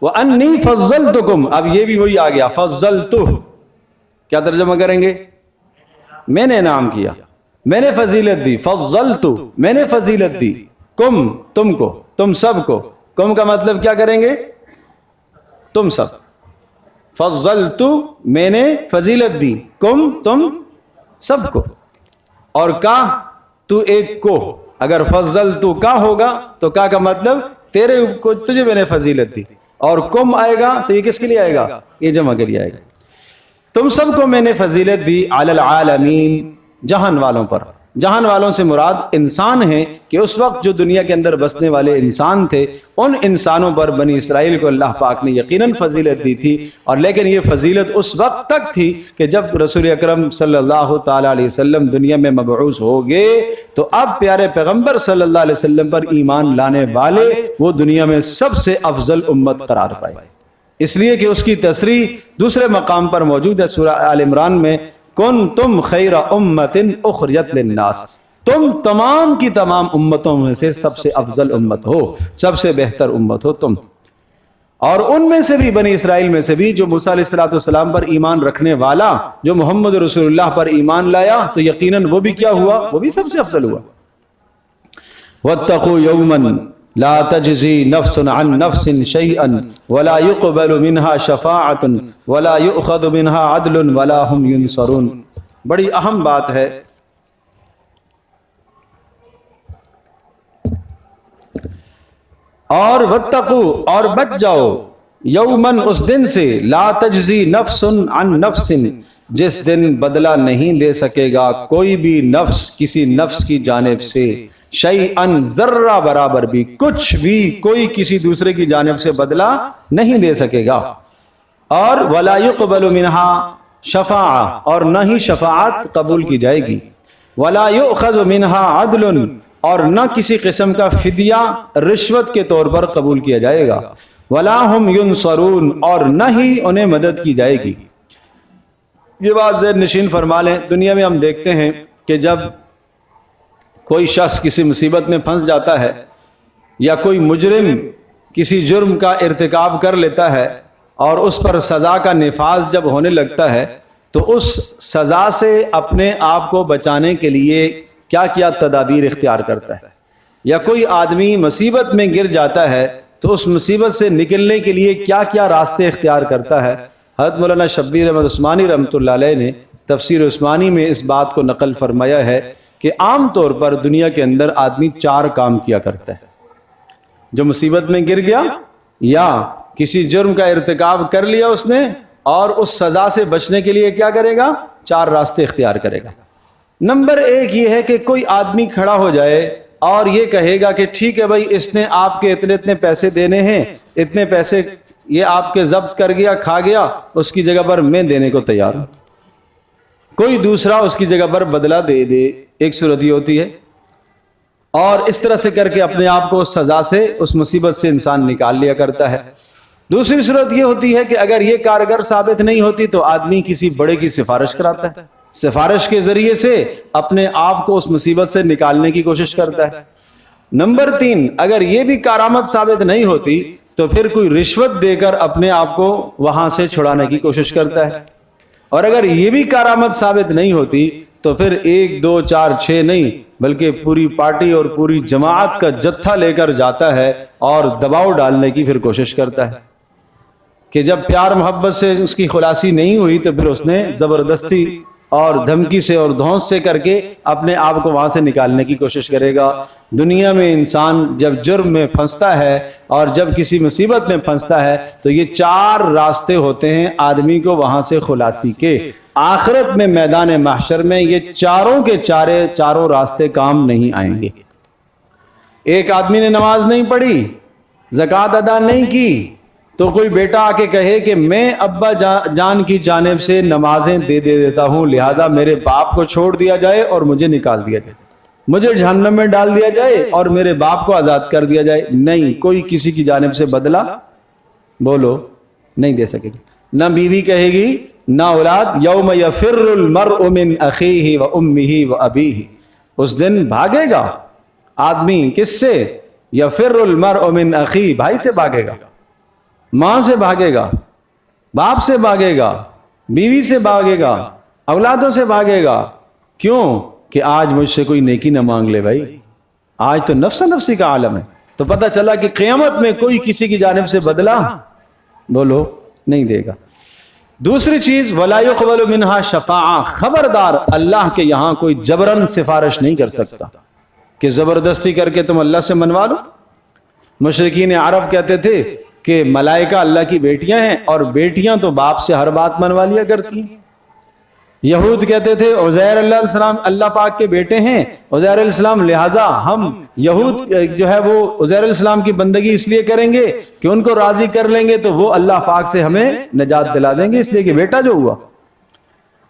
B: وَأَنِّي فَضَّلْتُكُمْ، اب یہ بھی وہی آ گیا، فَضَّلْتُ کیا ترجمہ کریں گے؟ میں نے انعام کیا، میں نے فضیلت دی. فَضَّلْتُ میں نے فضیلت دی، کم تم کو، تم سب کو. کم کا مطلب کیا کریں گے؟ تم سب. فَضَّلْتُ میں نے فضیلت دی، کم تم سب کو. اور کا تو ایک کو، اگر فضلتو کا ہوگا تو کا مطلب تیرے کو، تجھے میں نے فضیلت دی. اور کم آئے گا تو یہ کس کے لیے آئے گا؟ یہ جمع کے لیے آئے گا. تم سب کو میں نے فضیلت دی علی العالمین، جہان والوں پر. جہان والوں سے مراد انسان ہیں کہ اس وقت جو دنیا کے اندر بسنے والے انسان تھے ان انسانوں پر بنی اسرائیل کو اللہ پاک نے یقیناً فضیلت دی تھی، اور لیکن یہ فضیلت اس وقت تک تھی کہ جب رسول اکرم صلی اللہ تعالی علیہ وسلم دنیا میں مبعوث ہو گئے تو اب پیارے پیغمبر صلی اللہ علیہ وسلم پر ایمان لانے والے وہ دنیا میں سب سے افضل امت قرار پائے، اس لیے کہ اس کی تصریح دوسرے مقام پر موجود ہے سورہ آل عمران میں، کنتم خیر امت اخرجت للناس، تم تمام کی تمام امتوں میں سے سب سے افضل امت ہو، سب سے بہتر امت ہو تم۔ اور ان میں سے بھی بنی اسرائیل میں سے بھی جو موسیٰ علیہ السلام پر ایمان رکھنے والا جو محمد رسول اللہ پر ایمان لایا تو یقیناً وہ بھی کیا ہوا، وہ بھی سب سے افضل ہوا۔ واتقوا یوما لا تجزی نفس عن نفس شیئا ولا يقبل منها شفاعة ولا يؤخذ منها عدل ولا هم ينصرون۔ بڑی اہم بات ہے، اور واتقوا اور بچ جاؤ، یومن اس دن سے، لا تجزی نفس عن نفس جس دن بدلہ نہیں دے سکے گا کوئی بھی نفس کسی نفس کی جانب سے، شیئن ذرہ برابر بھی، کچھ بھی کوئی کسی دوسرے کی جانب سے بدلہ نہیں دے سکے گا، اور ولا يقبل منها شفاعہ اور نہ ہی شفاعت قبول کی جائے گی، ولا يؤخذ منها عدل اور نہ کسی قسم کا فدیہ رشوت کے طور پر قبول کیا جائے گا، ولا هم ينصرون اور نہ ہی انہیں مدد کی جائے گی۔ یہ بات ذہن نشین فرما لیں، دنیا میں ہم دیکھتے ہیں کہ جب کوئی شخص کسی مصیبت میں پھنس جاتا ہے یا کوئی مجرم کسی جرم کا ارتکاب کر لیتا ہے اور اس پر سزا کا نفاذ جب ہونے لگتا ہے تو اس سزا سے اپنے آپ کو بچانے کے لیے کیا کیا تدابیر اختیار کرتا ہے، یا کوئی آدمی مصیبت میں گر جاتا ہے تو اس مصیبت سے نکلنے کے لیے کیا کیا راستے اختیار کرتا ہے۔ حضرت مولانا شبیر احمد عثمانی رحمۃ اللہ علیہ نے تفسیر عثمانی میں اس بات کو نقل فرمایا ہے کہ عام طور پر دنیا کے اندر آدمی 4 کام کیا کرتا ہے، جو مصیبت میں گر گیا یا کسی جرم کا ارتکاب کر لیا اس نے اور اس سزا سے بچنے کے لیے کیا کرے گا، 4 راستے اختیار کرے گا۔ نمبر 1 یہ ہے کہ کوئی آدمی کھڑا ہو جائے اور یہ کہے گا کہ ٹھیک ہے بھائی، اس نے آپ کے اتنے پیسے دینے ہیں، اتنے پیسے یہ آپ کے ضبط کر گیا، کھا گیا، اس کی جگہ پر میں دینے کو تیار ہوں، کوئی دوسرا اس کی جگہ پر بدلہ دے دے، ایک صورت یہ ہوتی ہے، اور اس طرح سے کر کے اپنے آپ کو اس سزا سے، اس مصیبت سے انسان نکال لیا کرتا ہے۔ دوسری صورت یہ ہوتی ہے کہ اگر یہ کارگر ثابت نہیں ہوتی تو آدمی کسی بڑے کی سفارش کراتا ہے، سفارش کے ذریعے سے اپنے آپ کو اس مصیبت سے نکالنے کی کوشش کرتا ہے۔ نمبر 3، اگر یہ بھی کارآمد ثابت نہیں ہوتی تو پھر کوئی رشوت دے کر اپنے آپ کو وہاں سے چھڑانے کی کوشش کرتا ہے، اور اگر یہ بھی کارآمد ثابت نہیں ہوتی تو پھر 1 2 4 6 نہیں بلکہ پوری پارٹی اور پوری جماعت کا جتھا لے کر جاتا ہے اور دباؤ ڈالنے کی پھر کوشش کرتا ہے، کہ جب پیار محبت سے اس کی خلاصی نہیں ہوئی تو پھر اس نے زبردستی اور دھمکی سے اور دھونس سے کر کے اپنے آپ کو وہاں سے نکالنے کی کوشش کرے گا۔ دنیا میں انسان جب جرم میں پھنستا ہے اور جب کسی مصیبت میں پھنستا ہے تو یہ 4 راستے ہوتے ہیں آدمی کو وہاں سے خلاصی کے۔ آخرت میں میدان محشر میں یہ چاروں کے چاروں راستے کام نہیں آئیں گے۔ ایک آدمی نے نماز نہیں پڑھی، زکوٰۃ ادا نہیں کی، تو کوئی بیٹا آ کے کہے کہ میں ابا جان کی جانب سے نمازیں دے دیتا ہوں، لہٰذا میرے باپ کو چھوڑ دیا جائے اور مجھے نکال دیا جائے، مجھے جہنم میں ڈال دیا جائے اور میرے باپ کو آزاد کر دیا جائے۔ نہیں، کوئی کسی کی جانب سے بدلہ بولو نہیں دے سکے گی، نہ بیوی کہے گی نہ اولاد۔ یوم یفر المرء من اخیہ و امہ و ابیہ، اس دن بھاگے گا آدمی کس سے؟ یفر المرء من اخیہ، بھائی سے بھاگے گا، ماں سے بھاگے گا، باپ سے بھاگے گا، بیوی سے بھاگے گا، اولادوں سے بھاگے گا۔ کیوں؟ کہ آج مجھ سے کوئی نیکی نہ مانگ لے بھائی، آج تو نفس نفسی کا عالم ہے۔ تو پتہ چلا کہ قیامت میں کوئی کسی کی جانب سے بدلہ بولو نہیں دے گا۔ دوسری چیز ولا يقبل منها شفاعہ، خبردار اللہ کے یہاں کوئی جبرن سفارش نہیں کر سکتا کہ زبردستی کر کے تم اللہ سے منوا لو۔ مشرکین عرب کہتے تھے کہ ملائکہ اللہ کی بیٹیاں ہیں اور بیٹیاں تو باپ سے ہر بات منوا لیا کرتی ہیں، یہود کہتے تھے عزیر علیہ السلام اللہ پاک کے بیٹے ہیں، عزیر علیہ السلام، لہٰذا ہم یہود جو ہے وہ عزیر علیہ السلام کی بندگی اس لیے کریں گے کہ ان کو راضی کر لیں گے تو وہ اللہ پاک سے ہمیں نجات دلا دیں گے، اس لیے کہ بیٹا جو ہوا۔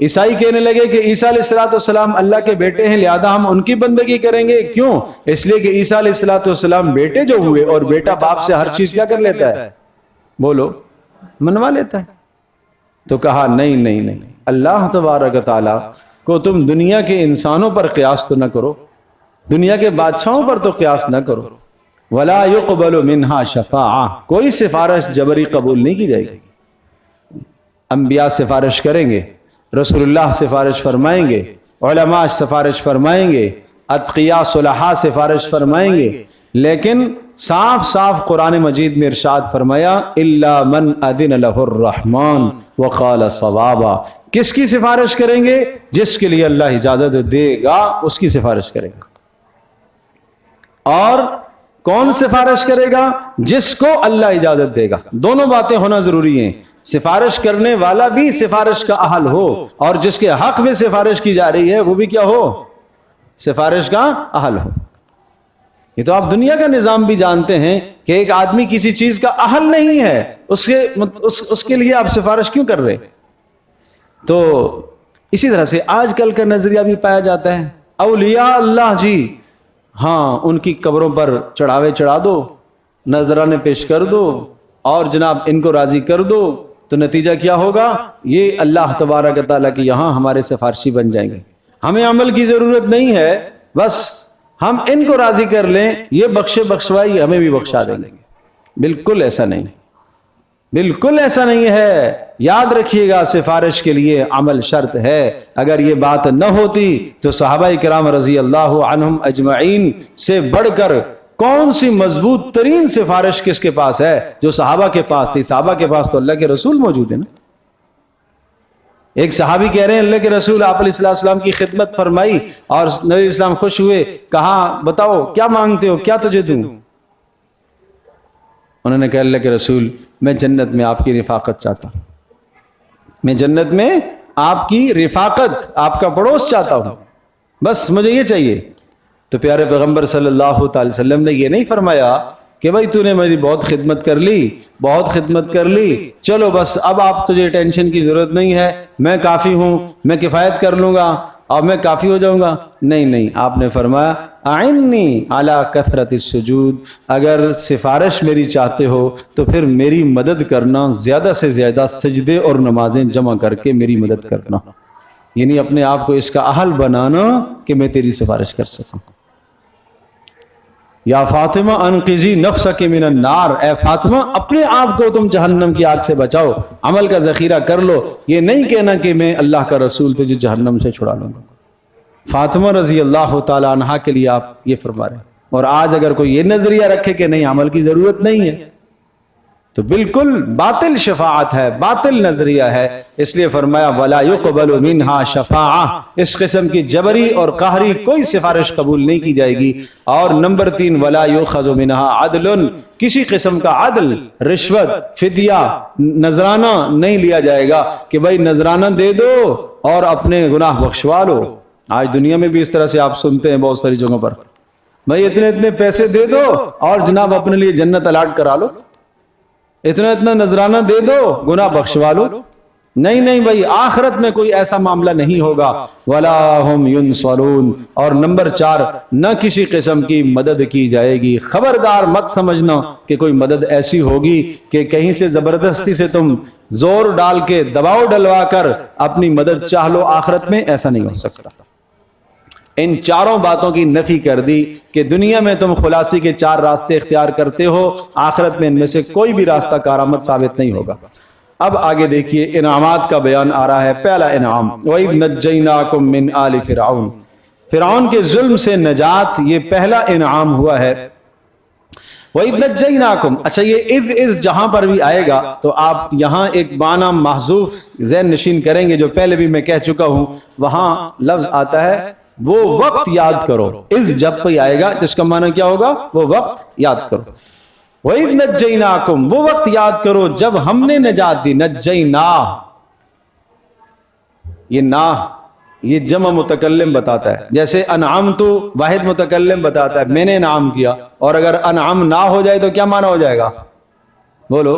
B: عیسائی کہنے لگے کہ عیسیٰ علیہ السلام اللہ کے بیٹے ہیں، لہذا ہم ان کی بندگی کریں گے، کیوں؟ اس لیے کہ عیسیٰ علیہ السلام بیٹے جو ہوئے، اور بیٹا باپ سے ہر چیز کیا کر لیتا ہے؟ بولو، منوا لیتا ہے۔ تو کہا نہیں نہیں نہیں، اللہ تبارک تعالیٰ کو تم دنیا کے انسانوں پر قیاس تو نہ کرو، دنیا کے بادشاہوں پر تو قیاس نہ کرو۔ وَلَا يُقْبَلُ مِنْهَا شَفَاعَةٌ، کوئی سفارش جبری قبول نہیں کی جائے گی۔ انبیاء سفارش کریں گے، رسول اللہ سفارش فرمائیں گے، علماء سفارش فرمائیں گے، اتقیاء صلحاء سفارش فرمائیں گے، لیکن صاف صاف قرآن مجید میں ارشاد فرمایا الا من اذن له الرحمن وقال صوابا، کس کی سفارش کریں گے؟ جس کے لیے اللہ اجازت دے گا اس کی سفارش کریں گے۔ اور کون سفارش کرے گا؟ جس کو اللہ اجازت دے گا۔ دونوں باتیں ہونا ضروری ہیں، سفارش کرنے والا بھی سفارش کا اہل ہو، اور جس کے حق میں سفارش کی جا رہی ہے وہ بھی کیا ہو؟ سفارش کا اہل ہو۔ یہ تو آپ دنیا کا نظام بھی جانتے ہیں کہ ایک آدمی کسی چیز کا اہل نہیں ہے، اس کے لیے آپ سفارش کیوں کر رہے؟ تو اسی طرح سے آج کل کا نظریہ بھی پایا جاتا ہے، اولیاء اللہ جی ہاں ان کی قبروں پر چڑھاوے چڑھا دو، نذرانے پیش کر دو، اور جناب ان کو راضی کر دو، تو نتیجہ کیا ہوگا؟ یہ اللہ تبارک تعالیٰ کے یہاں ہمارے سفارشی بن جائیں گے۔ ہمیں عمل کی ضرورت نہیں ہے، بس ہم ان کو راضی کر لیں، یہ بخشوائی ہمیں بھی بخشا دیں گے۔ بالکل ایسا نہیں، بالکل ایسا نہیں ہے۔ یاد رکھیے گا سفارش کے لیے عمل شرط ہے۔ اگر یہ بات نہ ہوتی تو صحابہ کرام رضی اللہ عنہم اجمعین سے بڑھ کر کون سی مضبوط ترین سفارش کس کے پاس ہے جو صحابہ کے پاس تھی؟ صحابہ کے پاس تو اللہ کے رسول موجود ہے نا۔ ایک صحابی کہہ رہے ہیں اللہ کے رسول آپ علیہ السلام کی خدمت فرمائی اور نبی اسلام خوش ہوئے، کہا بتاؤ کیا مانگتے ہو، کیا تجھے دوں؟ انہوں نے کہا اللہ کے رسول میں جنت میں آپ کی رفاقت چاہتا ہوں، میں جنت میں آپ کی رفاقت، آپ کا پڑوس چاہتا ہوں، بس مجھے یہ چاہیے۔ تو پیارے پیغمبر صلی اللہ تعالی وسلم نے یہ نہیں فرمایا کہ بھائی تو نے میری بہت خدمت کر لی، بہت خدمت کر لی، چلو بس اب آپ تجھے ٹینشن کی ضرورت نہیں ہے، میں کافی ہوں، میں کفایت کر لوں گا اور میں کافی ہو جاؤں گا۔ نہیں، آپ نے فرمایا اعنی علی کثرت السجود، اگر سفارش میری چاہتے ہو تو پھر میری مدد کرنا، زیادہ سے زیادہ سجدے اور نمازیں جمع کر کے میری مدد کرنا، یعنی اپنے آپ کو اس کا اہل بنانا کہ میں تیری سفارش کر سکوں۔ یا فاطمہ انقذی نفسک من النار، اے فاطمہ اپنے آپ کو تم جہنم کی آگ سے بچاؤ، عمل کا ذخیرہ کر لو، یہ نہیں کہنا کہ میں اللہ کا رسول تجھے جہنم سے چھڑا لوں گا۔ فاطمہ رضی اللہ تعالی عنہا کے لیے آپ یہ فرما رہے ہیں۔ اور آج اگر کوئی یہ نظریہ رکھے کہ نہیں عمل کی ضرورت نہیں ہے تو بالکل باطل شفاعت ہے، باطل نظریہ ہے۔ اس لیے فرمایا وَلَا يُقْبَلُ مِنْهَا شَفَاعَةٌ، اس قسم کی جبری اور قہری کوئی سفارش قبول نہیں کی جائے گی۔ اور نمبر 3 وَلَا يُؤْخَذُ مِنْهَا عَدْلٌ، کسی قسم کا عدل، رشوت، فدیہ، نذرانہ نہیں لیا جائے گا کہ بھائی نذرانہ دے دو اور اپنے گناہ بخشوا لو۔ آج دنیا میں بھی اس طرح سے آپ سنتے ہیں بہت ساری جگہوں پر، بھائی اتنے پیسے دے دو اور جناب اپنے لیے جنت الاٹ کرا لو، اتنا نذرانہ دے دو گناہ بخشوا لو۔ نہیں بھائی، آخرت میں کوئی ایسا معاملہ نہیں ہوگا۔ وَلَا هُمْ يُنصَرُونَ، اور نمبر 4 نہ کسی قسم کی مدد کی جائے گی۔ خبردار مت سمجھنا کہ کوئی مدد ایسی ہوگی کہ کہیں سے زبردستی سے تم زور ڈال کے دباؤ ڈلوا کر اپنی مدد چاہ لو، آخرت میں ایسا نہیں ہو سکتا۔ ان چاروں باتوں کی نفی کر دی کہ دنیا میں تم خلاصی کے 4 راستے اختیار کرتے ہو، آخرت میں ان میں سے کوئی بھی راستہ کارآمد ثابت نہیں ہوگا۔ اب آگے دیکھیے انعامات کا بیان آ رہا ہے۔ پہلا انعام وَإِذْ نَجَّيْنَاكُمْ مِنْ آلِ فِرْعَوْنَ، فرعون کے ظلم سے نجات، یہ پہلا انعام ہوا ہے۔ وَإِذْ نَجَّيْنَاكُمْ، اچھا یہ اذ جہاں پر بھی آئے گا تو آپ یہاں ایک معنی محذوف ذہن نشین کریں گے جو پہلے بھی میں کہہ چکا ہوں، وہاں لفظ آتا ہے وہ وقت یاد کرو۔ اذ جب پہ آئے گا تو اس کا معنی کیا ہوگا؟ وہ وقت یاد کرو۔ وَإِذْ نَجَّيْنَاكُمْ، وہ وقت یاد کرو جب ہم نے نجات دی۔ نجینا، یہ نا یہ جمع متکلم بتاتا ہے، جیسے انعام تو واحد متکلم بتاتا ہے میں نے انعام کیا، اور اگر انعام نہ ہو جائے تو کیا معنی ہو جائے گا؟ بولو،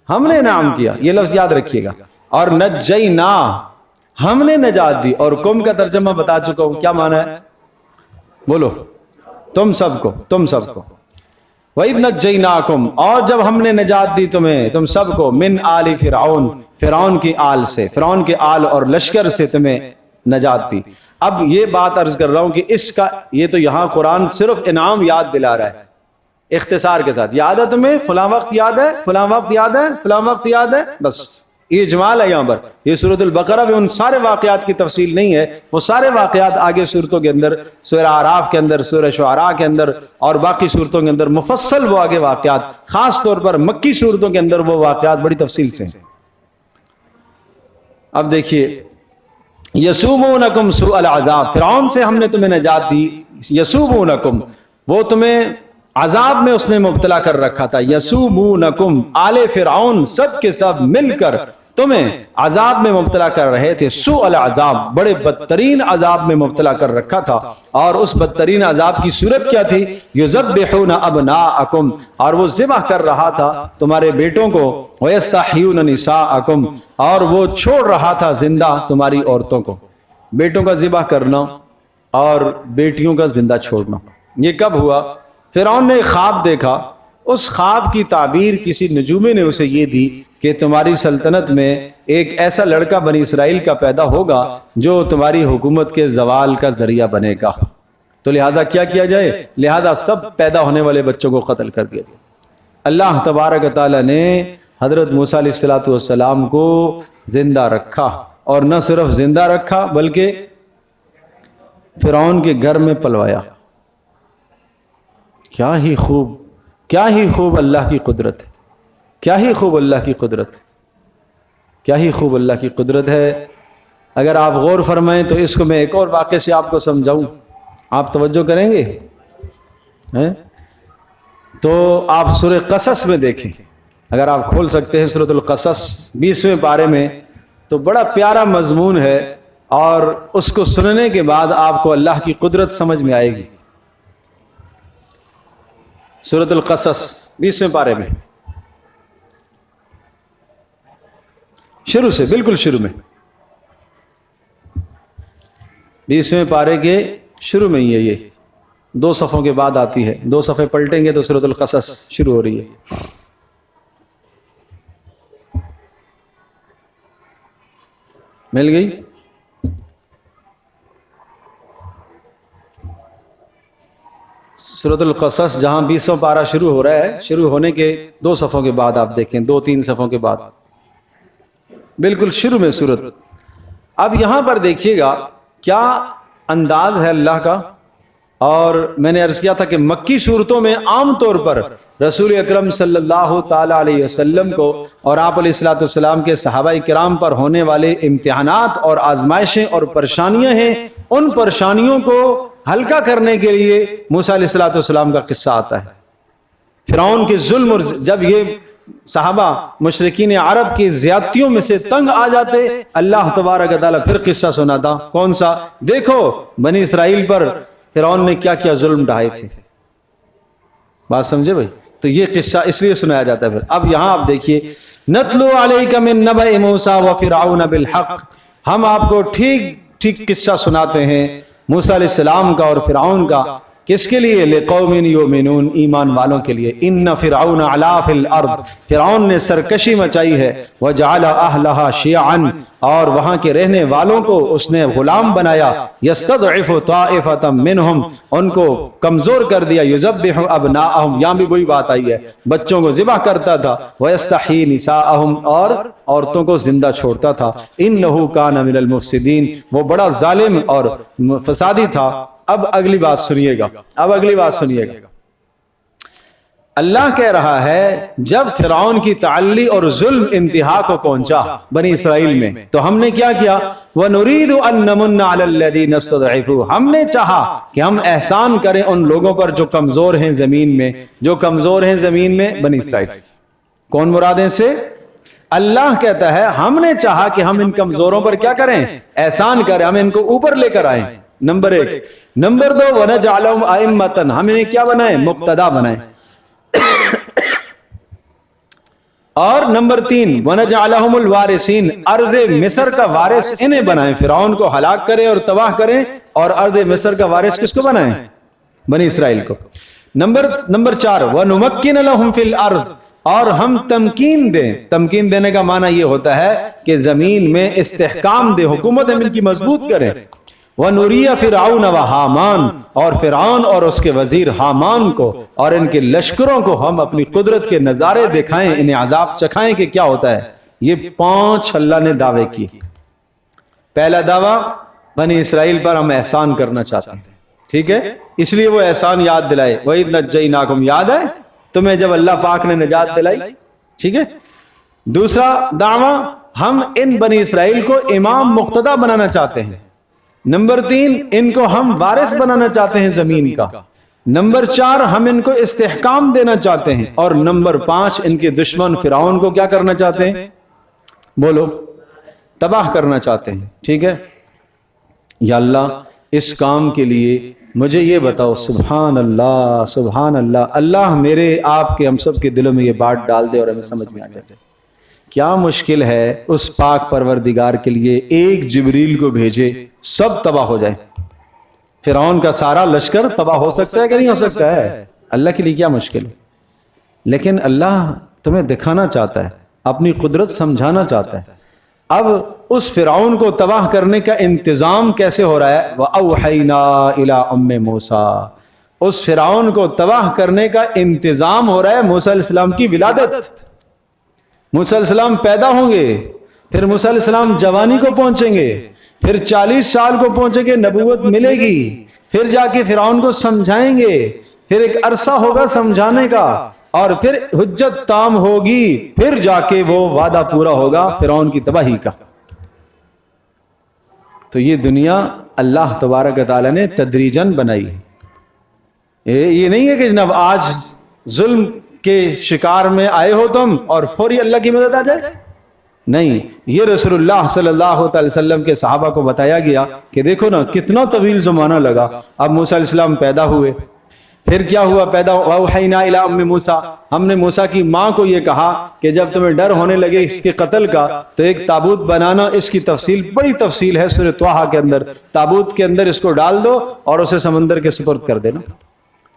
B: ہم نے انعام کیا، یہ لفظ یاد رکھیے گا۔ اور نجینا ہم نے نجات دی، اور کم کا ترجمہ بتا چکا ہوں کیا معنی ہے، بولو، تم سب کو، تم سب کو۔ وَإِذْ نَجَّيْنَاكُمْ اور جب ہم نے نجات دی تمہیں، تم سب کو، من آل فرعون فرعون کی آل سے، فرعون کے آل اور لشکر سے تمہیں نجات دی۔ اب یہ بات عرض کر رہا ہوں کہ اس کا یہ تو یہاں قرآن صرف انعام یاد دلا رہا ہے اختصار کے ساتھ، یاد ہے تمہیں فلاں وقت یاد ہے، فلاں وقت یاد ہے، فلاں وقت یاد ہے، بس یہ اجمال ہے یہاں پر۔ یہ سورۃ البقرہ میں ان سارے واقعات کی تفصیل نہیں ہے، وہ سارے واقعات آگے صورتوں کے اندر، سورہ اعراف کے اندر، سورہ شعراء کے اندر اور باقی صورتوں کے اندر مفصل وہ آگے واقعات، خاص طور پر مکی صورتوں کے اندر وہ واقعات بڑی تفصیل سے ہیں۔ اب دیکھیے، یسومونکم سوء العذاب، فرعون سے ہم نے تمہیں نجات دی، یسومونکم وہ تمہیں عذاب میں اس نے مبتلا کر رکھا تھا، یسومونکم آل فرعون سب کے سب مل کر تمہیں عذاب میں مبتلا کر رہے تھے، سوء العذاب بڑے بدترین عذاب میں مبتلا کر رکھا تھا، اور اس بدترین عذاب کی صورت کیا تھی؟ یذبحون ابناءکم اور وہ ذبح کر رہا تھا تمہارے بیٹوں کو، ویستحیون نساءکم اور وہ چھوڑ رہا تھا زندہ تمہاری عورتوں کو۔ بیٹوں کا ذبح کرنا اور بیٹیوں کا زندہ چھوڑنا، یہ کب ہوا؟ فرعون نے ایک خواب دیکھا، اس خواب کی تعبیر کسی نجومی نے اسے یہ دی کہ تمہاری سلطنت میں ایک ایسا لڑکا بنی اسرائیل کا پیدا ہوگا جو تمہاری حکومت کے زوال کا ذریعہ بنے گا، تو لہذا کیا کیا جائے؟ لہذا سب پیدا ہونے والے بچوں کو قتل کر دیا۔ اللہ تبارک و تعالیٰ نے حضرت موسیٰ علیہ السلام کو زندہ رکھا، اور نہ صرف زندہ رکھا بلکہ فرعون کے گھر میں پلوایا۔ کیا ہی خوب اللہ کی قدرت ہے، کیا ہی خوب اللہ کی قدرت، کیا ہی خوب اللہ کی قدرت ہے۔ اگر آپ غور فرمائیں تو اس کو میں ایک اور واقعے سے آپ کو سمجھاؤں، آپ توجہ کریں گے تو آپ سورہ قصص میں دیکھیں، اگر آپ کھول سکتے ہیں سورۃ القصص 20ویں پارے میں، تو بڑا پیارا مضمون ہے، اور اس کو سننے کے بعد آپ کو اللہ کی قدرت سمجھ میں آئے گی۔ سورۃ القصص 20ویں پارے میں، شروع سے، بالکل شروع میں، 20ویں پارے کے شروع میں ہی ہے، یہ 2 صفحوں کے بعد آتی ہے، 2 صفحے پلٹیں گے تو سورۃ القصص شروع ہو رہی ہے۔ مل گئی؟ سورۃ القصص جہاں 20واں پارہ شروع ہو رہا ہے، شروع ہونے کے 2 صفحوں کے بعد آپ دیکھیں، 2-3 صفحوں کے بعد، بالکل شروع میں سورت۔ اب یہاں پر دیکھیے گا کیا انداز ہے اللہ کا، اور میں نے عرض کیا تھا کہ مکی صورتوں میں عام طور پر رسول اکرم صلی اللہ تعالی علیہ وسلم کو اور آپ علیہ الصلوۃ والسلام کے صحابہ کرام پر ہونے والے امتحانات اور آزمائشیں اور پریشانیاں ہیں، ان پریشانیوں کو ہلکا کرنے کے لیے موسیٰ علیہ الصلوۃ والسلام کا قصہ آتا ہے۔ فرعون کے ظلم، اور جب یہ صحابہ مشرکین عرب کی زیادتیوں میں سے تنگ آ جاتے، اللہ تبارک و تعالیٰ پھر قصہ سناتا، کون سا؟ دیکھو بنی اسرائیل پر فرعون نے کیا کیا ظلم ڈھائے تھے۔ بات سمجھے بھائی؟ تو یہ قصہ اس لیے سنایا جاتا ہے۔ پھر اب یہاں آپ دیکھیے، نتلو علیک من نبأ موسیٰ وفرعون بالحق، ہم آپ کو ٹھیک ٹھیک قصہ سناتے ہیں موسیٰ علیہ السلام کا اور فرعون کا، کس کے لیے؟ لقوم یؤمنون، ایمان والوں کے لیے۔ ان فرعون علا فی الارض، فرعون نے سرکشی مچائی ہے، وجعل اہلها شیعا، اور وہاں کے رہنے والوں کو اس نے غلام بنایا، یستضعف طائفۃ منہم، ان کو کمزور کر دیا، یذبح ابناءہم، یہاں بھی وہی بات آئی ہے، بچوں کو ذبح کرتا تھا، ویستحیی نساءہم، اور عورتوں کو زندہ چھوڑتا تھا، انہ کان من المفسدین، وہ بڑا ظالم اور فسادی تھا۔ اب اگلی بات سنیے گا، اب اگلی بات سنیے گا، اللہ کہہ رہا ہے جب فرعون کی تعلی اور ظلم انتہا کو پہنچا بنی اسرائیل میں، تو ہم نے کیا کیا؟ وَنُرِيدُ أَن نَّمُنَّ عَلَى الَّذِينَ اسْتُضْعِفُوا، ہم نے چاہا کہ ہم احسان کریں ان لوگوں پر جو کمزور ہیں زمین میں، جو کمزور ہیں زمین میں، بنی اسرائیل۔ کون مراد ہے سے؟ اللہ کہتا ہے ہم نے چاہا کہ ہم ان کمزوروں پر کیا کریں؟ احسان کریں، ہم ان کو اوپر لے کر آئیں، نمبر 1۔ نمبر 2 وَنَجْعَلَهُمْ أَئِمَّةً، ہم انہیں کیا بنائیں؟ مقتدا بنائیں۔ اور نمبر 3 وَنَجْعَلَهُمُ الْوَارِثِينَ، ارض مصر کا وارث انہیں بنائیں، فرعون کو ہلاک کریں اور تباہ کریں، اور ارض مصر کا وارث کس کو بنائیں؟ بنی اسرائیل کو۔ نمبر 4 وَنُمَكِّنَ لَهُمْ فِي الْأَرْضِ، اور ہم تمکین دیں۔ تمکین دینے کا معنی یہ ہوتا ہے کہ زمین میں استحکام دے، حکومت ہم ان کی مضبوط کریں۔ وَنُرِيَ فِرْعَوْنَ وَحَامَانَ، اور فرعون اور اس کے وزیر حامان کو اور ان کے لشکروں کو ہم اپنی قدرت کے نظارے دکھائیں، انہیں عذاب چکھائیں کہ کیا ہوتا ہے۔ یہ 5 اللہ نے دعوے کی۔ پہلا دعویٰ بنی اسرائیل پر ہم احسان کرنا چاہتے ہیں، ٹھیک ہے، اس لیے وہ احسان یاد دلائے۔ وَإِذْ نَجَّيْنَاكُمْ، یاد ہے تمہیں جب اللہ پاک نے نجات دلائی، ٹھیک ہے۔ دوسرا دعویٰ، ہم ان بنی اسرائیل کو امام مقتدا بنانا چاہتے ہیں۔ نمبر 3 ان کو ہم وارث بنانا چاہتے ہیں زمین کا۔ نمبر 4 ہم ان کو استحکام دینا چاہتے ہیں، اور نمبر 5 ان کے دشمن فرعون کو کیا کرنا چاہتے ہیں؟ بولو، تباہ کرنا چاہتے ہیں، ٹھیک ہے۔ یا اللہ اس کام کے لیے مجھے یہ بتاؤ، سبحان اللہ سبحان اللہ، اللہ میرے آپ کے ہم سب کے دلوں میں یہ بات ڈال دے اور ہمیں سمجھ میں آ جائے۔ کیا مشکل ہے اس پاک پروردگار کے لیے ایک جبریل کو بھیجے، سب تباہ ہو جائے۔ فرعون کا سارا لشکر تباہ ہو سکتا ہے کہ نہیں ہو سکتا ہے؟ اللہ کے لیے کیا مشکل ہے؟ لیکن اللہ تمہیں دکھانا چاہتا ہے، اپنی قدرت سمجھانا چاہتا ہے۔ اب اس فرعون کو تباہ کرنے کا انتظام کیسے ہو رہا ہے؟ وَأَوْحَيْنَا إِلَىٰ أُمِّ مُوسَىٰ، اس فرعون کو تباہ کرنے کا انتظام ہو رہا ہے موسیٰ علیہ السلام کی ولادت۔ موسیٰ علیہ السلام پیدا ہوں گے، پھر موسیٰ علیہ السلام جوانی کو پہنچیں گے، پھر 40 سال کو پہنچیں گے، نبوت ملے گی، پھر جا کے فرعون کو سمجھائیں گے، پھر ایک عرصہ ہوگا سمجھانے کا، اور پھر حجت تام ہوگی، پھر جا کے وہ وعدہ پورا ہوگا فرعون کی تباہی کا۔ تو یہ دنیا اللہ تبارک و تعالیٰ نے تدریجاً بنائی۔ یہ نہیں ہے کہ جناب آج ظلم کے شکار میں آئے ہو تم اور فوری اللہ کی مدد آ جائے، نہیں، یہ رسول اللہ صلی اللہ علیہ وسلم کے صحابہ کو بتایا گیا کہ دیکھو نا کتنا طویل زمانہ لگا۔ اب موسیٰ علیہ السلام پیدا ہوئے، پھر کیا ہوا؟ پیدا وَأَوْحَيْنَا إِلَىٰ أُمِّ مُوسَىٰ، ہم نے موسیٰ کی ماں کو یہ کہا کہ جب تمہیں ڈر ہونے لگے اس کے قتل کا تو ایک تابوت بنانا، اس کی تفصیل بڑی تفصیل ہے سورہ طٰہٰ کے اندر، تابوت کے اندر اس کو ڈال دو اور اسے سمندر کے سپرد کر دینا۔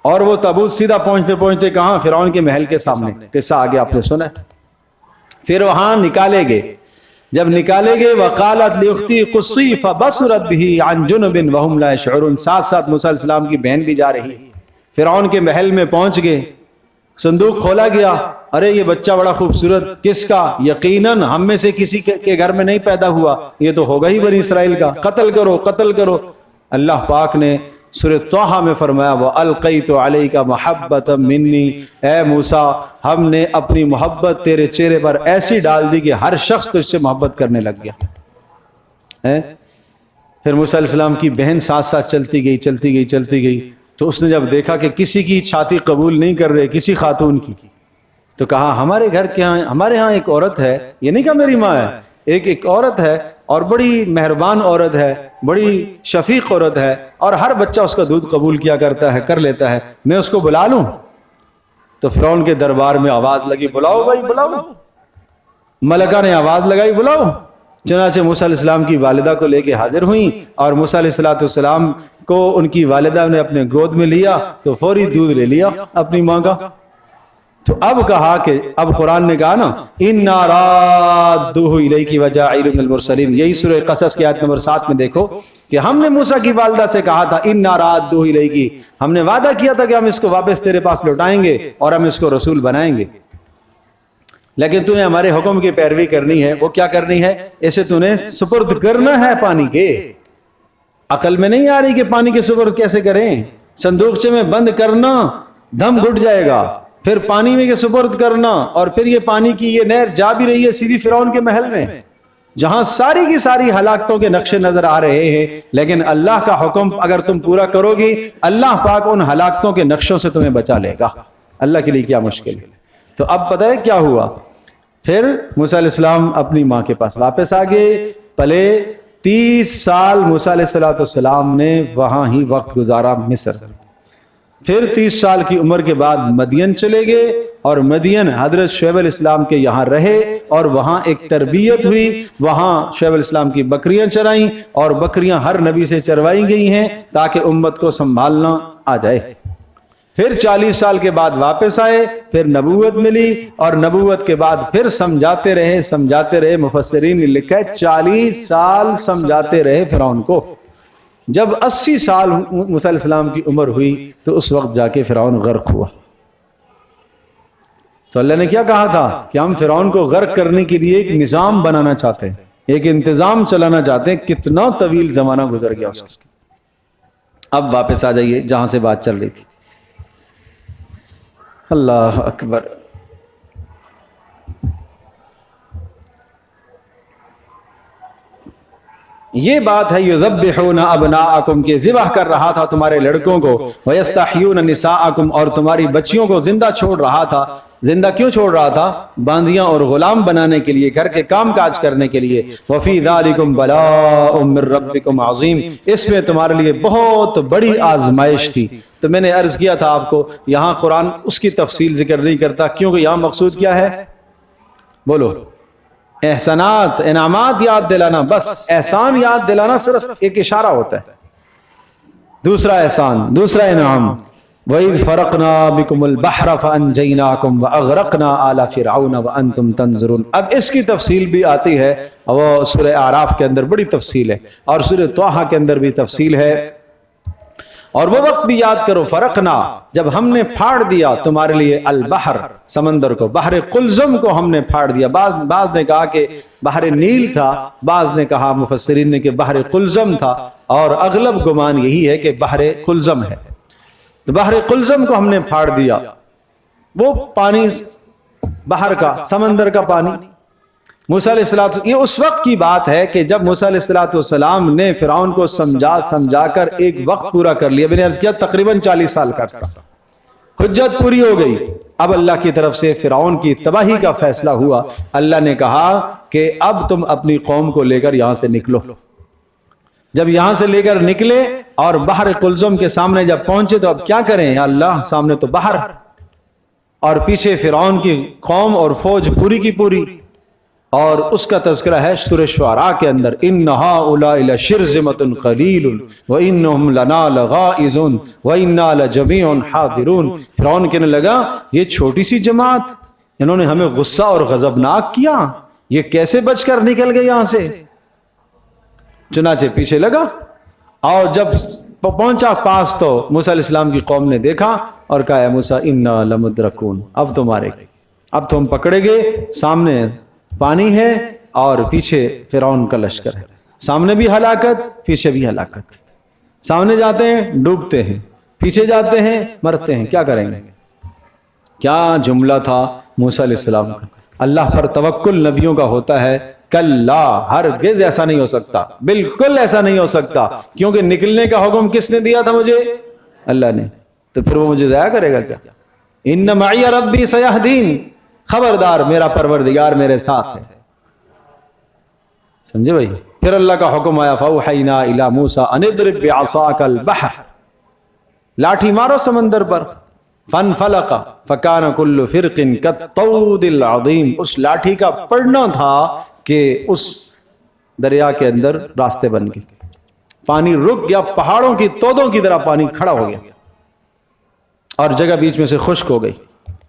B: اور وہ تابوت سیدھا پہنچتے پہنچتے کہاں؟ فرعون کے محل کے سامنے، قصہ آگے آپ نے سنا ہے۔ پھر وہاں نکالے گئے، جب نکالے گئے وقالت لأختی قصی فبصرت به عن جنب وهم لا يشعرون، ساتھ ساتھ موسیٰ علیہ السلام کی بہن بھی جا رہی۔ فرعون کے محل میں پہنچ گئے، صندوق کھولا گیا، ارے یہ بچہ بڑا خوبصورت، کس کا؟ یقیناً ہم میں سے کسی کے گھر میں نہیں پیدا ہوا، یہ تو ہوگا ہی بنی اسرائیل کا، قتل کرو قتل کرو۔ اللہ پاک نے سورہ طٰہٰ میں فرمایا وَأَلْقَيْتُ عَلَيْكَ مَحَبَّةً مِّنِّي، اے موسیٰ ہم نے اپنی محبت تیرے چہرے پر ایسی ڈال دی کہ ہر شخص تجھ سے محبت کرنے لگ گیا۔ پھر موسیٰ علیہ السلام کی بہن ساتھ ساتھ چلتی گئی چلتی گئی چلتی گئی، تو اس نے جب دیکھا کہ کسی کی چھاتی قبول نہیں کر رہے، کسی خاتون کی، تو کہا ہمارے گھر کے ہمارے ہاں ایک عورت ہے، یہ نہیں کہا میری ماں ہے، ایک عورت ہے اور بڑی مہربان عورت ہے، بڑی شفیق عورت ہے، اور ہر بچہ اس کا دودھ قبول کیا کرتا ہے، کر لیتا ہے، میں اس کو بلا لوں؟ تو فرعون کے دربار میں آواز لگی بلاؤ بھائی بلاؤ، ملکہ نے آواز لگائی بلاؤ۔ چنانچہ موسیٰ علیہ السلام کی والدہ کو لے کے حاضر ہوئیں، اور موسیٰ علیہ السلام کو ان کی والدہ نے اپنے گود میں لیا تو فوری دودھ لے لیا اپنی ماں کا۔ تو اب کہا کہ اب قرآن نے کہا نا اِنَّا رَادُّوهُ إِلَيْكِ وَجَاعِلُهُ مِنَ الْمُرْسَلِينَ، یہی سورہ قصص کی آیت نمبر 7 میں دیکھو کہ ہم نے موسیٰ کی والدہ سے کہا تھا اِنَّا رَادُّوهُ إِلَيْكِ، ہم نے وعدہ کیا تھا کہ ہم اس کو واپس تیرے پاس لوٹائیں گے اور ہم اس کو رسول بنائیں گے، لیکن تو نے ہمارے حکم کی پیروی کرنی ہے۔ وہ کیا کرنی ہے؟ اسے تو نے سپرد کرنا ہے پانی کے۔ عقل میں نہیں آ رہی کہ پانی کے سپرد کیسے کریں؟ صندوقچے میں بند کرنا، دم گھٹ جائے گا، پھر پانی میں کے سپرد کرنا، اور پھر یہ پانی کی یہ نہر جا بھی رہی ہے سیدھی فرعون کے محل میں، جہاں ساری کی ساری ہلاکتوں کے نقشے نظر آ رہے ہیں، لیکن اللہ کا حکم اگر تم پورا کرو گی، اللہ پاک ان ہلاکتوں کے نقشوں سے تمہیں بچا لے گا۔ اللہ کے لیے کیا مشکل ہے۔ تو اب پتہ ہے کیا ہوا؟ پھر موسیٰ علیہ السلام اپنی ماں کے پاس واپس آ گئے. پلے 30 سال موسیٰ علیہ السلام نے وہاں ہی وقت گزارا مصر. پھر 30 سال کی عمر کے بعد مدین چلے گئے اور مدین حضرت شعیب علیہ السلام کے یہاں رہے اور وہاں ایک تربیت ہوئی. وہاں شعیب علیہ السلام کی بکریاں چرائیں اور بکریاں ہر نبی سے چروائی گئی ہیں تاکہ امت کو سنبھالنا آ جائے. پھر 40 سال کے بعد واپس آئے, پھر نبوت ملی اور نبوت کے بعد پھر سمجھاتے رہے. مفسرین نے لکھا ہے 40 سال سمجھاتے رہے فرعون کو. جب 80 سال موسیٰ علیہ السلام کی عمر ہوئی تو اس وقت جا کے فرعون غرق ہوا. تو اللہ نے کیا کہا تھا کہ ہم فرعون کو غرق کرنے کے لیے ایک نظام بنانا چاہتے ہیں, ایک انتظام چلانا چاہتے ہیں. کتنا طویل زمانہ گزر گیا اس کو. اب واپس آ جائیے جہاں سے بات چل رہی تھی. اللہ اکبر. یہ بات ہے یذبحون ابناءکم کہ ذبح کر رہا تھا تمہارے لڑکوں کو, ویستحیون نساءکم اور تمہاری بچیوں کو زندہ چھوڑ رہا تھا. زندہ کیوں چھوڑ رہا تھا؟ باندیاں اور غلام بنانے کے لیے, گھر کے کام کاج کرنے کے لیے. وفی ذالکم بلاء من ربکم عظیم, اس میں تمہارے لیے بہت بڑی آزمائش تھی. تو میں نے عرض کیا تھا آپ کو یہاں قرآن اس کی تفصیل ذکر نہیں کرتا کیونکہ یہاں مقصود کیا ہے؟ بولو. احسانات, انعامات یاد دلانا. بس احسان یاد دلانا صرف ایک اشارہ ہوتا ہے. دوسرا احسان, دوسرا انعام, وَإِذْ فَرَقْنَا بِكُمُ الْبَحْرَ فَأَنْجَيْنَاكُمْ وَأَغْرَقْنَا آلَ فِرْعَوْنَ وَأَنْتُمْ تَنْظُرُونَ. اب اس کی تفصیل بھی آتی ہے, وہ سورہ اعراف کے اندر بڑی تفصیل ہے اور سورہ طٰہٰ کے اندر بھی تفصیل ہے. اور وہ وقت بھی یاد کرو فرقنا, جب ہم نے پھاڑ دیا تمہارے لیے البحر, سمندر کو, بحر قلزم کو ہم نے پھاڑ دیا. بعض نے کہا کہ بحر نیل تھا, بعض نے کہا مفسرین نے کہ بحر قلزم تھا, اور اغلب گمان یہی ہے کہ بحر قلزم ہے. تو بحر قلزم کو ہم نے پھاڑ دیا. وہ پانی بحر کا, سمندر کا پانی. موسیٰ علیہ السلام, یہ اس وقت کی بات ہے کہ جب موسیٰ علیہ السلام نے فرعون کو سمجھا کر ایک وقت پورا کر لیا. میں نے عرض کیا تقریباً 40 سال کا عرصہ, حجت پوری ہو گئی. اب اللہ کی طرف سے فرعون کی تباہی کا فیصلہ ہوا. اللہ نے کہا کہ اب تم اپنی قوم کو لے کر یہاں سے نکلو. جب یہاں سے لے کر نکلے اور بحر قلزم کے سامنے جب پہنچے تو اب کیا کریں یا اللہ, سامنے تو بحر اور پیچھے فرعون کی قوم اور فوج پوری کی پوری. اور اس کا تذکرہ ہے سورہ شعراء کے اندر, ان هؤلاء لشرذمۃ قلیل وانہم لنا لغائظون وانا لجمیع حاضرون. فرعون کہنے لگا یہ چھوٹی سی جماعت, انہوں نے ہمیں غصہ اور غضبناک کیا, یہ کیسے بچ کر نکل گئے یہاں سے. چنانچہ پیچھے لگا اور جب پہنچا پاس تو موسیٰ علیہ السلام کی قوم نے دیکھا اور کہا اے موسیٰ انا لمدرکون, اب تو مارے گئے, اب تو ہم پکڑے گئے. سامنے پانی ہے اور پیچھے فرعون کا لشکر ہے. سامنے بھی ہلاکت, پیچھے بھی ہلاکت. سامنے جاتے ہیں ڈوبتے ہیں, پیچھے جاتے ہیں مرتے ہیں. کیا کریں گے؟ کیا جملہ تھا موسیٰ علیہ السلام کا. اللہ پر توکل نبیوں کا ہوتا ہے. کلا, ہرگز ایسا نہیں ہو سکتا, بالکل ایسا نہیں ہو سکتا, کیونکہ نکلنے کا حکم کس نے دیا تھا مجھے؟ اللہ نے. تو پھر وہ مجھے ضائع کرے گا کیا؟ ان معی ربی سیہدین, خبردار میرا پروردگار میرے ساتھ ہے. سمجھے بھائی؟ پھر اللہ کا حکم آیا فاوحینا الی موسیٰ ان اضرب بعصاک البحر, لاٹھی مارو سمندر پر. فانفلق فکان کل فرق کالطود العظیم, اس لاٹھی کا پڑنا تھا کہ اس دریا کے اندر راستے بن گئے. پانی رک گیا, پہاڑوں کی تودوں کی طرح پانی کھڑا ہو گیا اور جگہ بیچ میں سے خشک ہو گئی.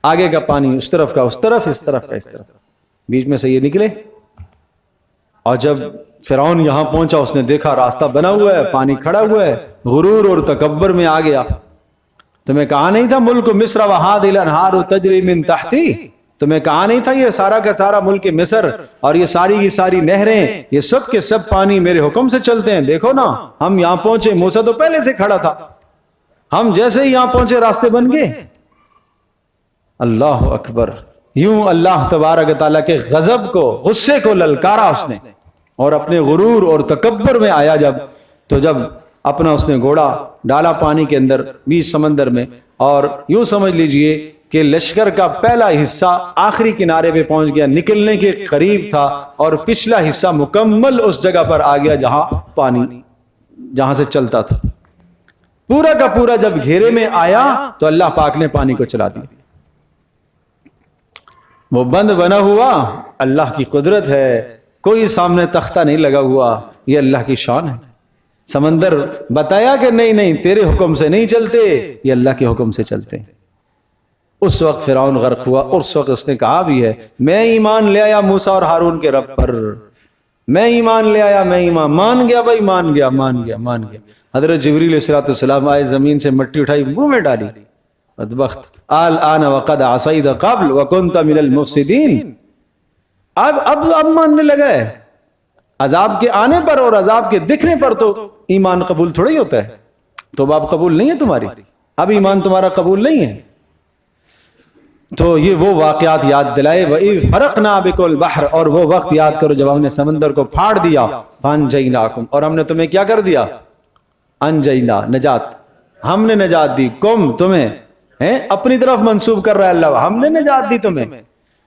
B: آگے کا پانی اس طرف کا اس طرف, اس طرف کا اس طرف, بیچ میں سے یہ نکلے. اور جب فرعون یہاں پہنچا اس نے دیکھا راستہ بنا ہوا ہے, پانی کھڑا ہوا ہے, غرور اور تکبر میں آ گیا. تمہیں کہا نہیں تھا ملک مصر وہذہ الانہار تجری من تحتی, تمہیں کہا نہیں تھا یہ سارا کا سارا ملک مصر اور یہ ساری کی ساری نہریں, یہ سب کے سب پانی میرے حکم سے چلتے ہیں. دیکھو نا ہم یہاں پہنچے, موسیٰ تو پہلے سے کھڑا تھا, ہم جیسے ہی یہاں پہنچے راستے بن گئے. اللہ اکبر. یوں اللہ تبارک تعالیٰ کے غضب کو, غصے کو للکارا اس نے, اور اپنے غرور اور تکبر میں آیا جب, تو جب اپنا اس نے گھوڑا ڈالا پانی کے اندر بیچ سمندر میں, اور یوں سمجھ لیجئے کہ لشکر کا پہلا حصہ آخری کنارے پہ پہنچ گیا، نکلنے کے قریب تھا، اور پچھلا حصہ مکمل اس جگہ پر آ گیا جہاں پانی جہاں سے چلتا تھا۔ پورا کا پورا جب گھیرے میں آیا تو اللہ پاک نے پانی کو چلا دیا۔ وہ بند بنا ہوا اللہ کی قدرت ہے، کوئی سامنے تختہ نہیں لگا ہوا، یہ اللہ کی شان ہے۔ سمندر بتایا کہ نہیں نہیں تیرے حکم سے نہیں چلتے، یہ اللہ کے حکم سے چلتے ہیں۔ اس وقت فرعون غرق ہوا، اس وقت اس نے کہا بھی ہے میں ایمان لے آیا موسیٰ اور ہارون کے رب پر، میں ایمان لے آیا، میں ایمان مان گیا بھائی، مان گیا۔ حضرت جبریل علیہ السلام آئے، زمین سے مٹی اٹھائی، منہ میں ڈالی، بدبخت، الآن وقد عصیت قبل وکنت من المفسدین، اب ماننے لگا ہے۔ عذاب کے آنے پر اور عذاب کے دکھنے پر تو ایمان قبول تھوڑا ہی ہوتا ہے، تو اب قبول نہیں ہے تمہاری، اب ایمان تمہارا قبول نہیں ہے۔ تو یہ وہ واقعات یاد دلائے، وَإِذْ فَرَقْنَا بِكُمُ الْبَحْرَ، اور وہ وقت یاد کرو جب ہم نے سمندر کو پھاڑ دیا، فَأَنْجَيْنَاكُمْ، اور ہم نے تمہیں کیا کر دیا، انجینا، نجات، ہم نے نجات دی، کم تمہیں اپنی طرف منسوب کر رہا ہے اللہ، ہم نے نجات دی تمہیں،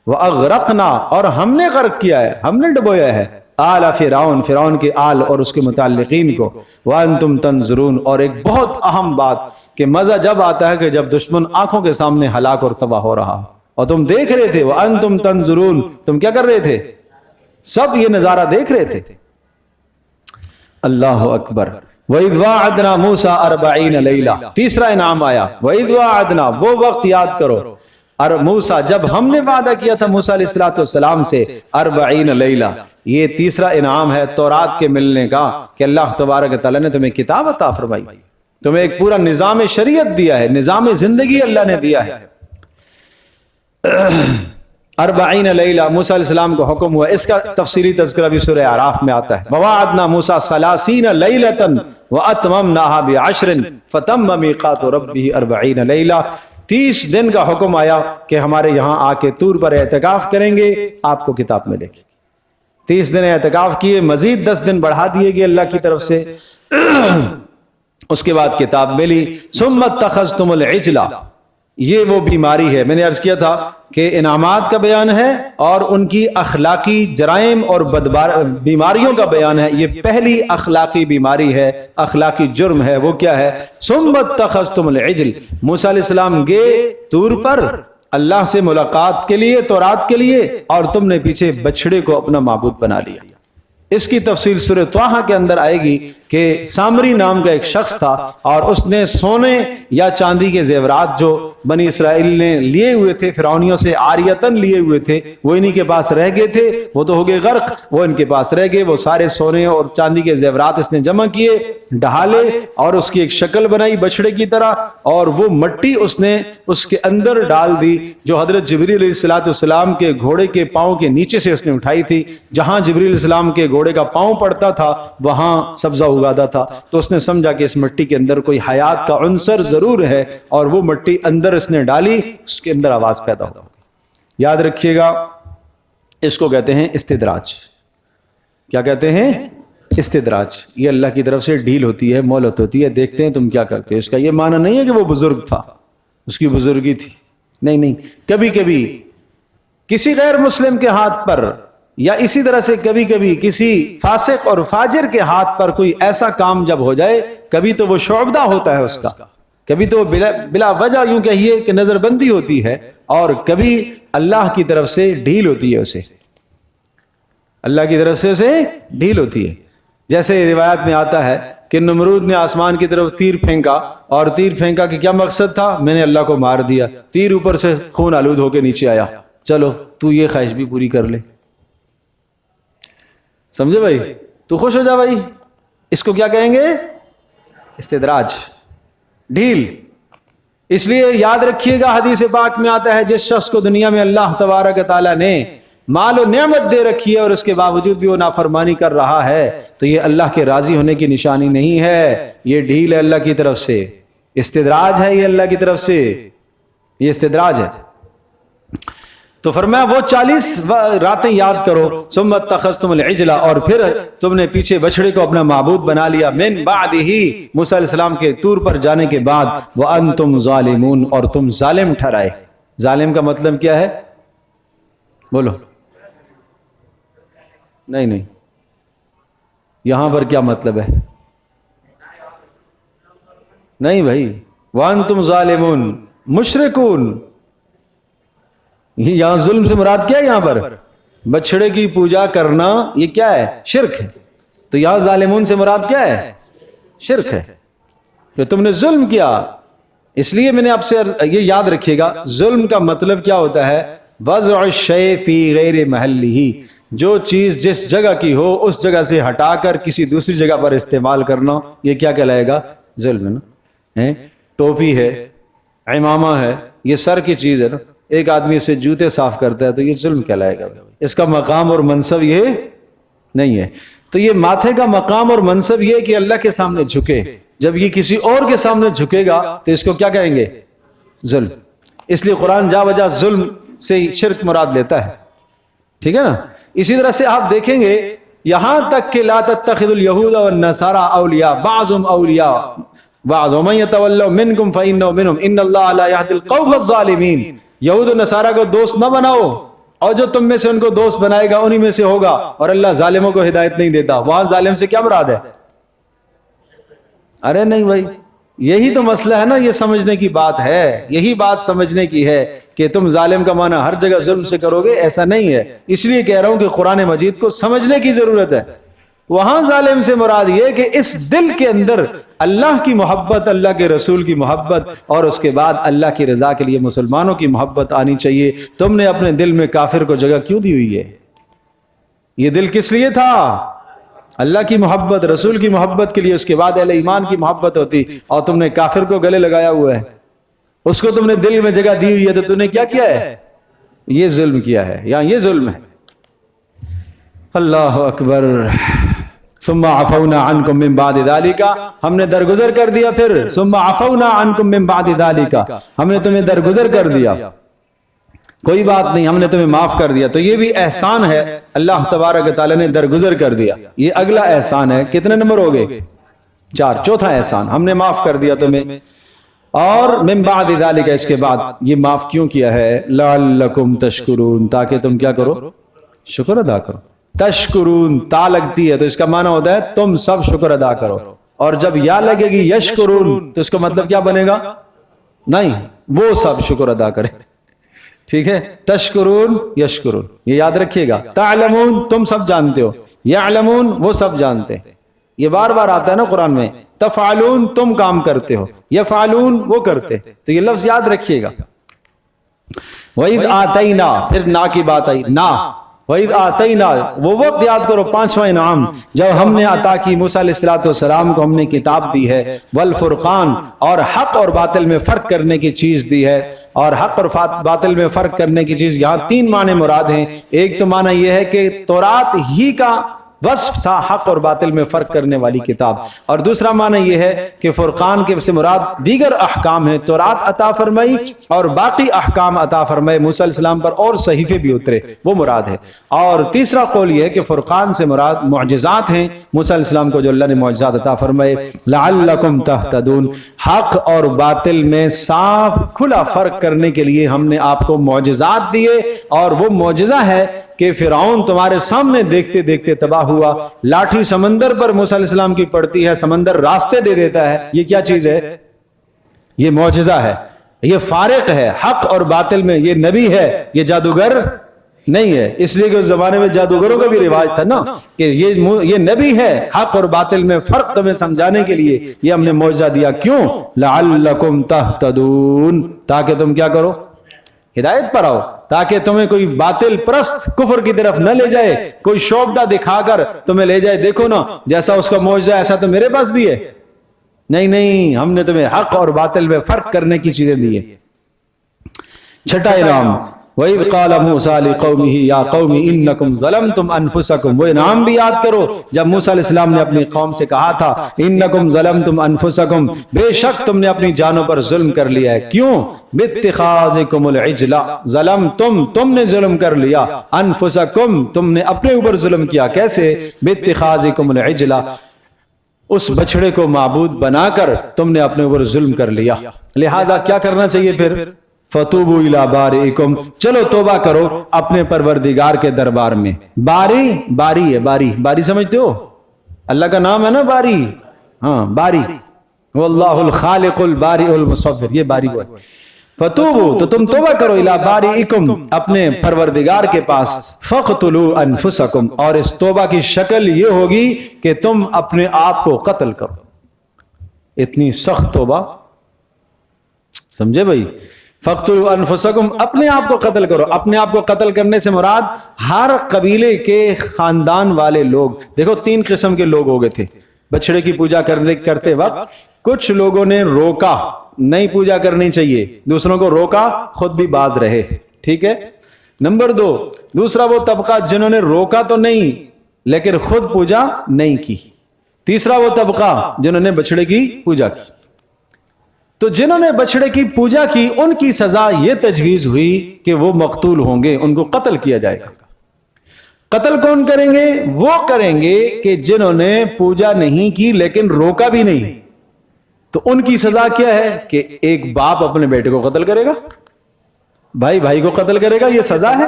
B: وَأَغْرَقْنَا، اور ہم نے غرق کیا ہے، ہم نے ڈبویا ہے، آل فرعون، فرعون کے آل اور اس کے متعلقین کو، وَأَنْتُمْ تَنْظُرُونَ، اور ایک بہت اہم بات کہ مزہ جب آتا ہے کہ جب دشمن آنکھوں کے سامنے ہلاک اور تباہ ہو رہا اور تم دیکھ رہے تھے، وَأَنْتُمْ تَنْظُرُونَ، تم کیا کر رہے تھے، سب یہ نظارہ دیکھ رہے تھے۔ اللہ اکبر۔ وَإِذْ وَاعَدْنَا مُوسَىٰ 40 لَيْلَةً، تیسرا انعام آیا، وَإِذْ وَاعَدْنَا، وہ وقت یاد کرو، موسیٰ، جب ہم نے وعدہ کیا تھا موسیٰ علیہ السلام سے 40 لیلہ، یہ تیسرا انعام ہے تورات کے ملنے کا کہ اللہ تبارک تعالیٰ نے تمہیں کتاب عطا فرمائی، تمہیں ایک پورا نظام شریعت دیا ہے، نظام زندگی اللہ نے دیا ہے۔ 40 لیلہ موسیٰ علیہ السلام کو حکم ہوا، اس کا تفصیلی تذکرہ بھی سورہ اعراف میں آتا ہے، وَوَعَدْنَا مُوسَىٰ 30 لیلۃ وَأَتْمَمْنَاهَا بِعَشْرٍ فَتَمَّ مِیقَاتُ رَبِّهِ 40 لیلہ، 30 دن کا حکم آیا کہ ہمارے یہاں آ کے طور پر اعتکاف کریں گے، آپ کو کتاب ملے گی۔ 30 دن اعتکاف کیے، مزید 10 دن بڑھا دیے گئے اللہ کی طرف سے، اس کے بعد کتاب ملی۔ ثم اتخذتم العجل، یہ وہ بیماری ہے، میں نے عرض کیا تھا کہ انعامات کا بیان ہے اور ان کی اخلاقی جرائم اور بیماریوں کا بیان ہے۔ یہ پہلی اخلاقی بیماری ہے، اخلاقی جرم ہے، وہ کیا ہے؟ ثم اتخذتم العجل، موسیٰ علیہ السلام گئے طور پر اللہ سے ملاقات کے لیے، تورات کے لیے، اور تم نے پیچھے بچڑے کو اپنا معبود بنا لیا۔ اس کی تفصیل سورہ طٰہٰ کے اندر آئے گی کہ سامری نام کا ایک شخص تھا اور اس نے سونے یا چاندی کے زیورات جو بنی اسرائیل نے لیے ہوئے تھے، فرعونیوں سے عاریتاً لیے ہوئے تھے، وہ انہی کے پاس رہ گئے تھے، وہ تو ہو گئے غرق، وہ ان کے پاس رہ گئے، وہ سارے سونے اور چاندی کے زیورات اس نے جمع کیے، ڈھالے اور اس کی ایک شکل بنائی بچڑے کی طرح، اور وہ مٹی اس نے اس کے اندر ڈال دی جو حضرت جبریل علیہ السلام کے گھوڑے کے پاؤں کے نیچے سے اس نے اٹھائی تھی، جہاں جبریل علیہ السلام کے گھوڑے کا پاؤں پڑتا تھا وہاں سبزہ اگاتا تھا، تو اس نے سمجھا کہ اس مٹی کے اندر کوئی حیات کا عنصر ضرور ہے، اور وہ مٹی اندر اس نے ڈالی، اس کے اندر آواز پیدا ہو۔ یاد رکھیے گا، اس کو کہتے ہیں استدراج۔ کیا کہتے ہیں؟ استدراج۔ یہ اللہ کی طرف سے ڈھیل ہوتی ہے، مہلت ہوتی ہے، دیکھتے ہیں تم کیا کرتے ہو۔ اس کا یہ معنی نہیں ہے کہ وہ بزرگ تھا، اس کی بزرگی تھی، نہیں، کبھی کبھی کسی غیر مسلم کے ہاتھ پر، یا اسی طرح سے کبھی کبھی کسی فاسق اور فاجر کے ہاتھ پر کوئی ایسا کام جب ہو جائے، کبھی تو وہ شعبدہ ہوتا ہے اس کا، کبھی تو بلا وجہ یوں کہیے کہ نظر بندی ہوتی ہے، اور کبھی اللہ کی طرف سے ڈھیل ہوتی ہے، اسے اللہ کی طرف سے اسے ڈھیل ہوتی ہے۔ جیسے روایت میں آتا ہے کہ نمرود نے آسمان کی طرف تیر پھینکا، اور تیر پھینکا کہ کیا مقصد تھا؟ میں نے اللہ کو مار دیا۔ تیر اوپر سے خون آلود ہو کے نیچے آیا، چلو تو یہ خواہش بھی پوری کر لے، سمجھے بھائی، تو خوش ہو جا بھائی۔ اس کو کیا کہیں گے؟ استدراج، ڈھیل۔ اس لیے یاد رکھیے گا، حدیث پاک میں آتا ہے جس شخص کو دنیا میں اللہ تبارک تعالیٰ نے مال و نعمت دے رکھی ہے اور اس کے باوجود بھی وہ نافرمانی کر رہا ہے، تو یہ اللہ کے راضی ہونے کی نشانی نہیں ہے، یہ ڈھیل ہے اللہ کی طرف سے، استدراج ہے یہ اللہ کی طرف سے، یہ استدراج ہے۔ تو فرمایا وہ 40 راتیں یاد کرو، ثم اتخذتم العجل، اور پھر تم نے پیچھے بچڑے کو اپنا معبود بنا لیا، من بعدہ، موسیٰ علیہ السلام کے طور پر جانے کے بعد، وانتم ظالمون، اور تم ظالم ٹھہرائے۔ ظالم کا مطلب کیا ہے؟ بولو. نہیں یہاں پر کیا مطلب ہے؟ نہیں بھائی، وانتم ظالمون مشرکون. یہاں ظلم سے مراد کیا ہے؟ یہاں پر بچڑے کی پوجا کرنا یہ کیا ہے؟ شرک ہے. تو یہاں ظالمون سے مراد کیا ہے؟ شرک ہے کہ تم نے ظلم کیا. اس لیے میں نے آپ سے یہ یاد رکھیے گا، ظلم کا مطلب کیا ہوتا ہے؟ وضع الشیء فی غیر محلہ، جو چیز جس جگہ کی ہو اس جگہ سے ہٹا کر کسی دوسری جگہ پر استعمال کرنا، یہ کیا کہلائے گا؟ ظلم ہے نا. ٹوپی ہے، عمامہ ہے، یہ سر کی چیز ہے نا. ایک آدمی سے جوتے صاف کرتا ہے تو یہ ظلم کہلائے گا. اس کا مقام اور منصب یہ نہیں ہے. تو یہ ماتھے کا مقام اور منصب یہ کہ اللہ کے سامنے جھکے. جب یہ کسی اور کے سامنے جھکے گا تو اس کو کیا کہیں گے؟ ظلم. اس لیے قرآن جا بجا ظلم سے شرک مراد لیتا ہے. ٹھیک ہے نا. اسی طرح سے آپ دیکھیں گے یہاں تک کہ لا تتخذوا اليهود والنصارى اولیاء بعضهم اولیاء بعض ومن يتولوا منكم فانه منهم ان الله لا يهدي القوم الظالمين. یہود و نصارہ کو دوست نہ بناؤ، اور جو تم میں سے ان کو دوست بنائے گا انہی میں سے ہوگا، اور اللہ ظالموں کو ہدایت نہیں دیتا. وہاں ظالم سے کیا مراد ہے؟ ارے نہیں بھائی، یہی تو مسئلہ ہے نا. یہ سمجھنے کی بات ہے، یہی بات سمجھنے کی ہے کہ تم ظالم کا معنی ہر جگہ ظلم سے کرو گے، ایسا نہیں ہے. اس لیے کہہ رہا ہوں کہ قرآن مجید کو سمجھنے کی ضرورت ہے. وہاں ظالم سے مراد یہ کہ اس دل کے اندر اللہ کی محبت، اللہ کے رسول کی محبت، اور اس کے بعد اللہ کی رضا کے لیے مسلمانوں کی محبت آنی چاہیے. تم نے اپنے دل میں کافر کو جگہ کیوں دی ہوئی ہے؟ یہ دل کس لیے تھا؟ اللہ کی محبت، رسول کی محبت کے لیے. اس کے بعد اہل ایمان کی محبت ہوتی، اور تم نے کافر کو گلے لگایا ہوا ہے. اس کو تم نے دل میں جگہ دی ہوئی ہے، تو تم نے کیا کیا ہے؟ یہ ظلم کیا ہے. یہاں یہ ظلم ہے. اللہ اکبر. ثم عفونا عنکم من بعد ذلک، ہم نے درگزر کر دیا. پھر ثم عفونا عنکم من بعد ذلک، ہم نے تمہیں درگزر کر دیا. کوئی بات نہیں، ہم نے تمہیں معاف کر دیا. تو یہ بھی احسان ہے، اللہ تبارک تعالیٰ نے درگزر کر دیا. یہ اگلا احسان ہے. کتنے نمبر ہو گئے؟ 4. چوتھا احسان، ہم نے معاف کر دیا تمہیں. اور من بعد ذالک، اس کے بعد یہ معاف کیوں کیا ہے؟ لعلکم تشکرون، تاکہ تم کیا کرو؟ شکر ادا کرو. تشکرون تا لگتی ہے تو اس کا معنی ہوتا ہے تم سب شکر ادا کرو. اور جب یا لگے گی یشکرون تو اس کا مطلب کیا بنے گا؟ نہیں، وہ سب شکر ادا کرے. ٹھیک ہے. تشکرون یشکرون، یہ یاد رکھیے گا. تعلمون تم سب جانتے ہو، یعلمون وہ سب جانتے ہیں. یہ بار بار آتا ہے نا قرآن میں. تفعلون تم کام کرتے ہو، یفعلون وہ کرتے. تو یہ لفظ یاد رکھیے گا. وَإِذْ آتَيْنَا، پھر نا کی بات آئی. نا وَإِذْ آتَيْنَا، وہ وقت یاد کرو، 5واں انعام، جب ہم نے عطا کی موسیٰ علیہ السلام کو، ہم نے کتاب دی ہے. والفرقان، اور حق اور باطل میں فرق کرنے کی چیز دی ہے. اور حق اور باطل میں فرق کرنے کی چیز، یہاں 3 معنی مراد ہیں. ایک تو معنی یہ ہے کہ تورات ہی کا وصف تھا حق اور باطل میں فرق کرنے والی کتاب. اور دوسرا معنی یہ ہے کہ فرقان کے سے مراد دیگر احکام ہیں. تورات عطا فرمائی اور باقی احکام عطا فرمائے موسیٰ علیہ السلام پر، اور صحیفے بھی اترے، وہ مراد ہے. اور تیسرا قول یہ ہے کہ فرقان سے مراد معجزات ہیں موسیٰ علیہ السلام کو جو اللہ نے معجزات عطا فرمائے. لعلکم تہتدون، حق اور باطل میں صاف کھلا فرق کرنے کے لیے ہم نے آپ کو معجزات دیے. اور وہ معجزہ ہے کہ فرعون تمہارے سامنے دیکھتے دیکھتے تباہ ہوا. لاٹھی سمندر پر موسیٰ علیہ السلام کی پڑتی ہے، سمندر راستے دے دیتا ہے. یہ کیا چیز ہے؟ یہ معجزہ ہے. یہ فارق ہے حق اور باطل میں. یہ نبی ہے، یہ جادوگر نہیں ہے. اس لیے کہ اس زمانے میں جادوگروں کا بھی رواج تھا نا کہ یہ نبی ہے. حق اور باطل میں فرق تمہیں سمجھانے کے لیے یہ ہم نے معجزہ دیا. کیوں؟ لعلکم تہتدون، تاکہ تم کیا کرو؟ ہدایت پر آؤ. تاکہ تمہیں کوئی باطل پرست کفر کی طرف نہ لے جائے، کوئی شوبدہ دکھا کر تمہیں لے جائے، دیکھو نا جیسا اس کا معجزہ ایسا تو میرے پاس بھی ہے. نہیں، ہم نے تمہیں حق اور باطل میں فرق کرنے کی چیزیں دی ہیں. 6واں انعام، وَإِذْ قَالَ مُوسَىٰ لِقَوْمِهِ يَا قَوْمِ إِنَّكُمْ ظَلَمْتُمْ أَنفُسَكُمْ. وہ انعام بھی یاد کرو جب موسیٰ علیہ السلام نے اپنی قوم سے کہا تھا إِنَّكُمْ ظَلَمْتُمْ أَنفُسَكُمْ، بے شک تم نے اپنی جانوں پر ظلم کر لیا ہے. کیوں؟ بِاتِّخَاذِكُمُ الْعِجْلَ، ظلمتم تم نے ظلم کر لیا. أَنفُسَكُمْ تم نے اپنے اوپر ظلم کیا. کیسے؟ بِاتِّخَاذِكُمُ الْعِجْلَ، اس بچڑے کو معبود بنا کر تم نے اپنے اوپر ظلم کر لیا. لہذا کیا کرنا چاہیے؟ پھر فتوبوا الی بارئکم، چلو توبہ کرو اپنے پروردگار کے دربار میں۔ باری ہے، باری سمجھتے ہو؟ اللہ کا نام ہے نا باری، ہاں باری، واللہ الخالق البارئ المصور، یہ باری وہ ہے۔ فتوبوا، تو تم توبہ کرو، الی بارئکم، اپنے پروردگار کے پاس، فقتلوا انفسکم، اور اس توبہ کی شکل یہ ہوگی کہ تم اپنے آپ کو قتل کرو۔ اتنی سخت توبہ، سمجھے بھائی؟ فقتلوا انفسکم، اپنے آپ کو قتل کرو۔ اپنے آپ کو قتل کرنے سے مراد ہر قبیلے کے خاندان والے لوگ، دیکھو 3 قسم کے لوگ ہو گئے تھے بچڑے کی پوجا کرتے وقت۔ کچھ لوگوں نے روکا، نہیں پوجا کرنی چاہیے، دوسروں کو روکا، خود بھی باز رہے، ٹھیک ہے۔ نمبر 2، دوسرا وہ طبقہ جنہوں نے روکا تو نہیں لیکن خود پوجا نہیں کی۔ تیسرا وہ طبقہ جنہوں نے بچڑے کی پوجا کی۔ تو جنہوں نے بچڑے کی پوجا کی ان کی سزا یہ تجویز ہوئی کہ وہ مقتول ہوں گے، ان کو قتل کیا جائے گا۔ قتل کون کریں گے؟ وہ کریں گے کہ جنہوں نے پوجا نہیں کی لیکن روکا بھی نہیں۔ تو ان کی سزا کیا ہے کہ ایک باپ اپنے بیٹے کو قتل کرے گا، بھائی بھائی کو قتل کرے گا، یہ سزا ہے۔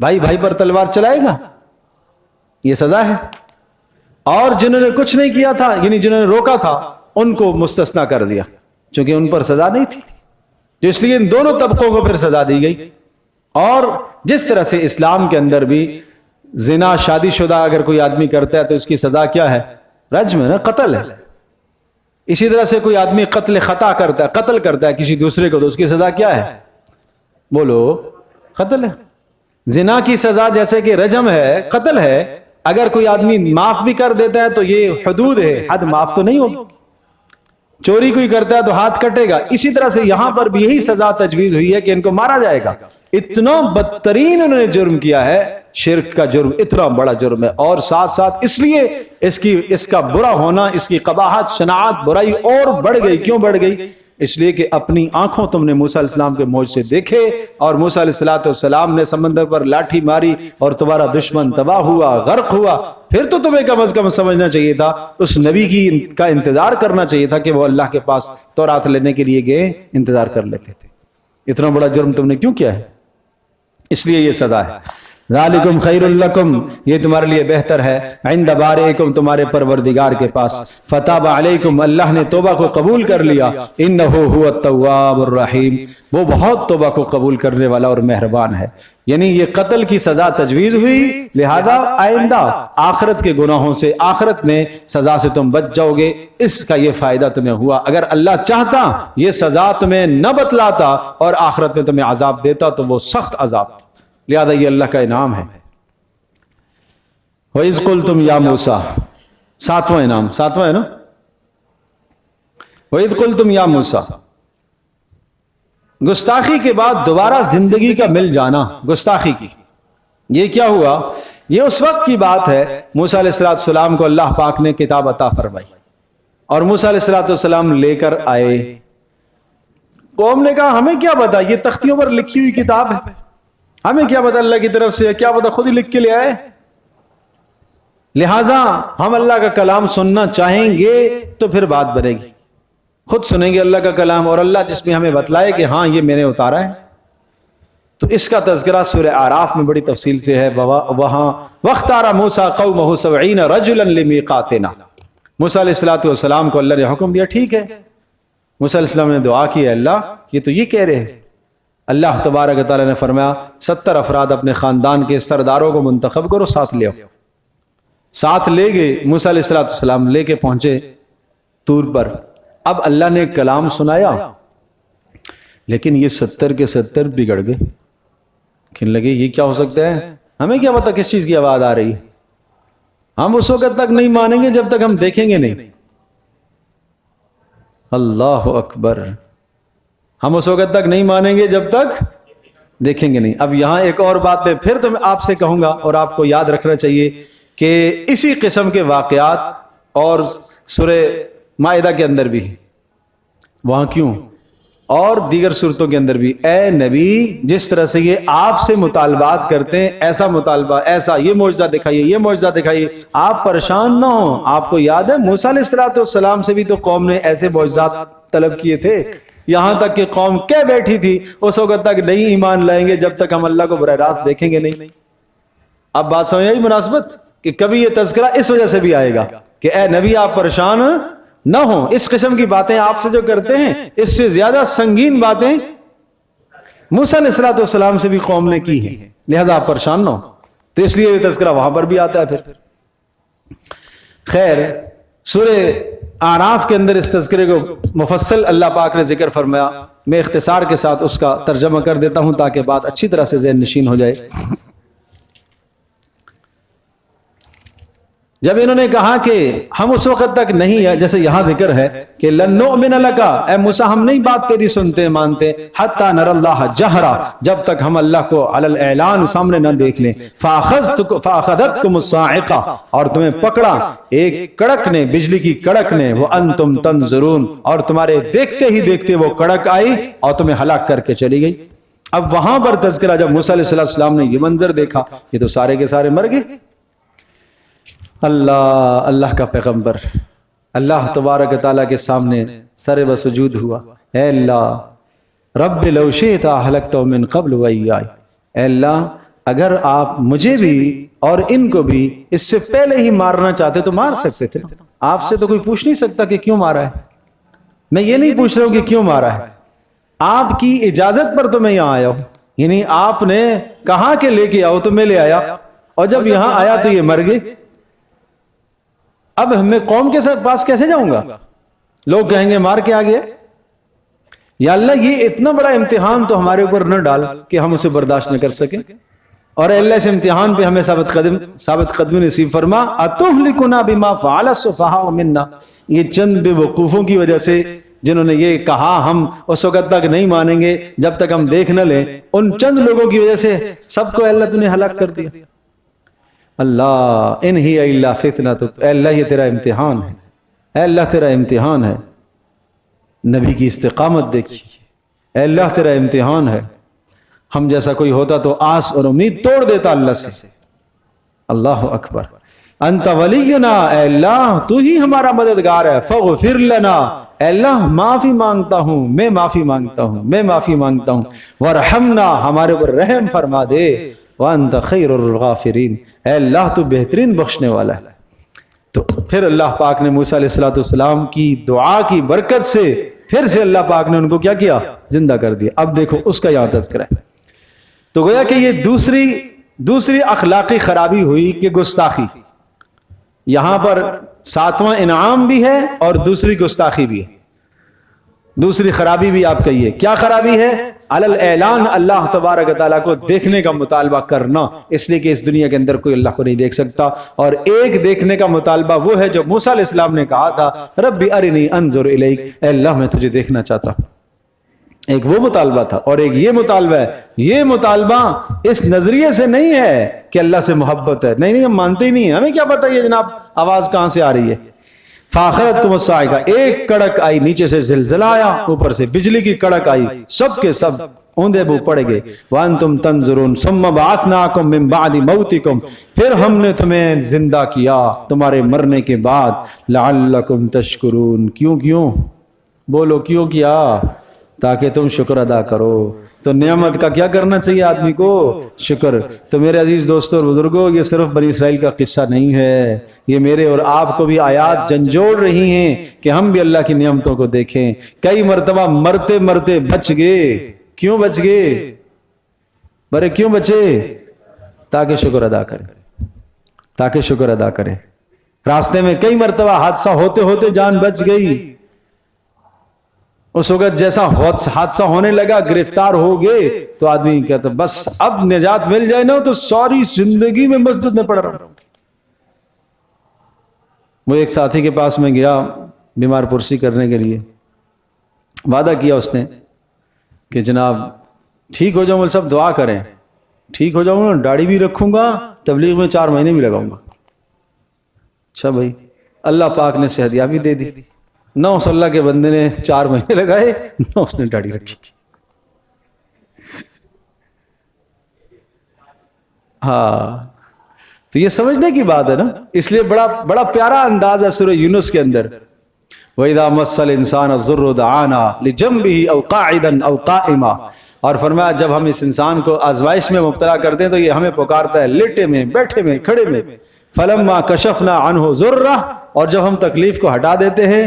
B: بھائی بھائی پر تلوار چلائے گا، یہ سزا ہے۔ اور جنہوں نے کچھ نہیں کیا تھا، یعنی جنہوں نے روکا تھا، ان کو مستثنا کر دیا چونکہ ان پر سزا نہیں تھی، تو اس لیے ان دونوں طبقوں کو پھر سزا دی گئی۔ اور جس طرح سے اسلام کے اندر بھی زنا، شادی شدہ اگر کوئی آدمی کرتا ہے تو اس کی سزا کیا ہے؟ رجم ہے نا، قتل ہے۔ اسی طرح سے کوئی آدمی قتل خطا کرتا ہے، قتل کرتا ہے کسی دوسرے کو، تو اس کی سزا کیا ہے؟ بولو، قتل ہے۔ زنا کی سزا جیسے کہ رجم ہے، قتل ہے۔ اگر کوئی آدمی معاف بھی کر دیتا ہے تو یہ حدود ہے، حد معاف تو نہیں ہوگی۔ چوری کوئی کرتا ہے تو ہاتھ کٹے گا۔ اسی طرح سے یہاں پر بھی یہی سزا تجویز ہوئی ہے کہ ان کو مارا جائے گا۔ اتنا بدترین انہوں نے جرم کیا ہے، شرک کا جرم اتنا بڑا جرم ہے، اور ساتھ ساتھ اس لیے اس کا برا ہونا، اس کی قباحت، شناعت، برائی اور بڑھ گئی۔ کیوں بڑھ گئی؟ اس لیے کہ اپنی آنکھوں تم نے موسیٰ علیہ السلام کے معجزے دیکھے، اور موسیٰ علیہ السلام نے سمندر پر لاٹھی ماری اور تمہارا دشمن تباہ ہوا، غرق ہوا۔ پھر تو تمہیں کم از کم سمجھنا چاہیے تھا، اس نبی کا انتظار کرنا چاہیے تھا کہ وہ اللہ کے پاس تورات لینے کے لیے گئے، انتظار کر لیتے تھے۔ اتنا بڑا جرم تم نے کیوں کیا ہے؟ اس لیے یہ سزا ہے۔ ذالکم خیر لکم، یہ تمہارے لیے بہتر ہے، عند بارئکم، تمہارے پروردگار کے پاس۔ فتاب علیکم، اللہ نے توبہ کو قبول کر لیا۔ انہ هو التواب الرحیم، وہ بہت توبہ کو قبول کرنے والا اور مہربان ہے۔ یعنی یہ قتل کی سزا تجویز ہوئی، لہذا آئندہ آخرت کے گناہوں سے، آخرت میں سزا سے تم بچ جاؤ گے، اس کا یہ فائدہ تمہیں ہوا۔ اگر اللہ چاہتا یہ سزا تمہیں نہ بتلاتا اور آخرت میں تمہیں عذاب دیتا تو وہ سخت عذاب تھا، لہذا یہ اللہ کا انعام ہے۔ وَإِذْ قُلْتُمْ يَا مُوسَىٰ، ساتواں انعام، ساتواں ہے نا۔ وَإِذْ قُلْتُمْ يَا مُوسَىٰ، گستاخی کے بعد دوبارہ زندگی کا مل جانا، گستاخی کی، یہ کیا ہوا؟ یہ اس وقت کی بات ہے موسیٰ علیہ السلام کو اللہ پاک نے کتاب عطا فرمائی، اور موسیٰ علیہ السلام لے کر آئے۔ قوم نے کہا ہمیں کیا پتا، یہ تختیوں پر لکھی ہوئی کتاب ہے، ہمیں کیا پتا اللہ کی طرف سے، کیا پتا خود ہی لکھ کے لے آئے۔ لہٰذا ہم اللہ کا کلام سننا چاہیں گے تو پھر بات بنے گی، خود سنیں گے اللہ کا کلام، اور اللہ جس میں ہمیں بتلائے کہ ہاں یہ میں نے اتارا ہے۔ تو اس کا تذکرہ سورہ اعراف میں بڑی تفصیل سے ہے۔ وہاں وَاخْتَارَ مُوسَىٰ قَوْمَهُ 70 رَجُلًا لِمِيقَاتِنَا، موسیٰ علیہ السلام کو اللہ نے حکم دیا، ٹھیک ہے۔ موسیٰ علیہ السلام نے دعا کی، اللہ یہ تو یہ کہہ رہے ہیں۔ اللہ تبارک و تعالیٰ نے فرمایا 70 افراد اپنے خاندان کے سرداروں کو منتخب کرو، ساتھ لے آؤ۔ ساتھ لے گئے، موسیٰ علیہ السلام لے کے پہنچے طور پر۔ اب اللہ نے کلام سنایا، لیکن یہ 70 کے 70 بگڑ گئے، کہنے لگے یہ کیا ہو سکتا ہے، ہمیں کیا پتا کس چیز کی آواز آ رہی ہے، ہم اس وقت تک نہیں مانیں گے جب تک ہم دیکھیں گے نہیں۔ اللہ اکبر، ہم اس وقت تک نہیں مانیں گے جب تک دیکھیں گے نہیں۔ اب یہاں ایک اور بات پہ پھر تو میں آپ سے کہوں گا، اور آپ کو یاد رکھنا چاہیے کہ اسی قسم کے واقعات اور سورہ مائدہ کے اندر بھی، وہاں کیوں، اور دیگر صورتوں کے اندر بھی، اے نبی جس طرح سے یہ آپ سے مطالبات کرتے ہیں، ایسا مطالبہ، ایسا یہ معجزہ دکھائیے، یہ معجزہ دکھائیے، آپ پریشان نہ ہوں۔ آپ کو یاد ہے موسیٰ علیہ السلام سے بھی تو قوم نے ایسے معجزات طلب کیے تھے، یہاں تک کہ قوم کہہ بیٹھی تھی اس وقت تک نہیں ایمان لائیں گے جب تک ہم اللہ کو براہ راست دیکھیں گے نہیں. اب بات سمجھ آئی مناسبت کہ کبھی یہ تذکرہ اس وجہ سے بھی آئے گا کہ اے نبی آپ پریشان نہ ہوں. اس قسم کی باتیں آپ سے جو کرتے ہیں اس سے زیادہ سنگین باتیں موسیٰ علیہ السلام سے بھی قوم نے کی ہیں, لہذا آپ پریشان نہ ہو. تو اس لیے یہ تذکرہ وہاں پر بھی آتا ہے. پھر خیر سورہ اعراف کے اندر اس تذکرے کو مفصل اللہ پاک نے ذکر فرمایا. میں اختصار کے ساتھ اس کا ترجمہ کر دیتا ہوں تاکہ بات اچھی طرح سے ذہن نشین ہو جائے. جب انہوں نے کہا کہ ہم اس وقت تک نہیں ہے, جیسے یہاں ذکر ہے کہ لن نؤمن لک, اے موسیٰ ہم نہیں بات تیری سنتے مانتے, حتی نر اللہ جہرا, جب تک ہم اللہ کو علی الاعلان سامنے نہ دیکھ لیں. فاخذتکم الصاعقہ, اور تمہیں پکڑا ایک کڑک نے, بجلی کی کڑک نے, وانتم تنظرون, اور تمہارے دیکھتے ہی دیکھتے وہ کڑک آئی اور تمہیں ہلاک کر کے چلی گئی. اب وہاں پر تذکرہ جب موسیٰ علیہ السلام نے یہ منظر دیکھا, یہ تو سارے کے سارے مر گئے. اللہ کا پیغمبر اللہ تبارک تعالیٰ کے سامنے سر بسجود ہوا. اے اللہ رب لو شئت اہلکتہم من قبل وایائی, اے اللہ اگر آپ مجھے بھی اور ان کو بھی اس سے پہلے ہی مارنا چاہتے تو مار سکتے تھے. آپ سے تو کوئی پوچھ نہیں سکتا کہ کیوں مارا ہے. میں یہ نہیں پوچھ رہا ہوں کہ کیوں مارا ہے, آپ کی اجازت پر تو میں یہاں آیا ہوں. یعنی آپ نے کہا کہ لے کے آؤ تو میں لے آیا, اور جب یہاں آیا تو یہ مر گئے. اب میں قوم کے پاس کیسے جاؤں گا؟ لوگ کہیں گے مار کے آ گیا. یا اللہ یہ اتنا بڑا امتحان تو ہمارے اوپر نہ ڈال کہ ہم اسے برداشت نہ کر سکیں, اور اللہ اس امتحان پہ ہمیں ثابت قدمی نصیب فرما. اتہلکنا بما فعل السفہاء منا, یہ چند بے وقوفوں کی وجہ سے جنہوں نے یہ کہا ہم اس وقت تک نہیں مانیں گے جب تک ہم دیکھ نہ لیں, ان چند لوگوں کی وجہ سے سب کو اللہ تو نے ہلاک کر دیا. اللہ ان ہی الا فتنۃ, اے اللہ یہ تیرا امتحان ہے, اے اللہ تیرا امتحان ہے. نبی کی استقامت دیکھی, اے اللہ تیرا امتحان ہے. ہم جیسا کوئی ہوتا تو آس اور امید توڑ دیتا اللہ سے. اللہ اکبر. انت ولینا, اے اللہ تو ہی ہمارا مددگار ہے. فاغفر لنا, اے اللہ معافی مانگتا ہوں, میں معافی مانگتا ہوں, میں معافی مانگتا ہوں. وارحمنا, ہمارے اوپر رحم فرما دے. وانت خیر الغافرین, اے اللہ تو بہترین بخشنے والا ہے. تو پھر اللہ پاک نے موسیٰ علیہ السلام کی دعا کی برکت سے پھر سے اللہ پاک نے ان کو کیا کیا؟ زندہ کر دیا. اب دیکھو اس کا یہاں تذکرہ ہے. تو گویا کہ یہ دوسری اخلاقی خرابی ہوئی کہ گستاخی. یہاں پر 7واں انعام بھی ہے اور دوسری گستاخی بھی ہے. دوسری خرابی بھی آپ کہیے کیا خرابی ہے؟ علی الاعلان, اللہ تبارک تعالیٰ کو دیکھنے کا مطالبہ کرنا, اس لیے کہ اس دنیا کے اندر کوئی اللہ کو نہیں دیکھ سکتا. اور ایک دیکھنے کا مطالبہ وہ ہے جو موسیٰ علیہ السلام نے کہا تھا رب ارنی انظر الیک, اے اللہ میں تجھے دیکھنا چاہتا ہوں. ایک وہ مطالبہ تھا اور ایک یہ مطالبہ ہے. یہ مطالبہ اس نظریے سے نہیں ہے کہ اللہ سے محبت ہے, نہیں ہم مانتے ہی نہیں ہیں, ہمیں کیا پتہ یہ جناب آواز کہاں سے آ رہی ہے. فاخرتکم الصاعقہ, ایک کڑک آئی, نیچے سے زلزلہ آیا, اوپر سے بجلی کی کڑک آئی, سب کے سب اوندے بو پڑ گئے. وانتم تنظرون ثم بعثناکم من بعد موتکم, پھر ہم نے تمہیں زندہ کیا تمہارے مرنے کے بعد. لعلکم تشکرون, کیوں بولو کیوں کیا؟ تاکہ تم شکر ادا کرو. تو نعمت کا کیا کرنا چاہیے آدمی کو؟ شکر. تو میرے عزیز دوستوں اور بزرگوں, یہ صرف بنی اسرائیل کا قصہ نہیں ہے, یہ میرے اور آپ کو بھی آیات جھنجھوڑ رہی ہیں کہ ہم بھی اللہ کی نعمتوں کو دیکھیں. کئی مرتبہ مرتے مرتے بچ گئے. کیوں بچ گئے؟ برے کیوں بچے؟ تاکہ شکر ادا کریں, تاکہ شکر ادا کریں. راستے میں کئی مرتبہ حادثہ ہوتے ہوتے جان بچ گئی. اس وقت جیسا حادثہ ہونے لگا, گرفتار ہو گئے, تو آدمی کہتا بس اب نجات مل جائے نا تو ساری زندگی میں مسجد میں پڑھ رہا ہوں. وہ ایک ساتھی کے پاس میں گیا بیمار پرسی کرنے کے لیے. وعدہ کیا اس نے کہ جناب ٹھیک ہو جاؤں گا, سب دعا کریں, ٹھیک ہو جاؤں گا, داڑھی بھی رکھوں گا, تبلیغ میں 4 مہینے بھی لگاؤں گا. اچھا بھائی, اللہ پاک نے صحت یابی دے دی. نہ اس اللہ کے بندے نے 4 مہینے لگائے, نہ اس نے داڑھی رکھی. ہاں, تو یہ سمجھنے کی بات ہے نا. اس لیے بڑا پیارا انداز ہے سورہ یونس کے اندر. وَإِذَا مَسَّ الْإِنسَانَ الضُّرُّ دَعَانَا لِجَنبِهِ أَوْ قَاعِدًا أَوْ قَائِمًا، اور فرمایا جب ہم اس انسان کو آزمائش میں مبتلا کرتے ہیں تو یہ ہمیں پکارتا ہے لیٹے میں، بیٹھے میں، کھڑے میں. فَلَمَّا كَشَفْنَا عَنْهُ ضُرَّهُ، اور جب ہم تکلیف کو ہٹا دیتے ہیں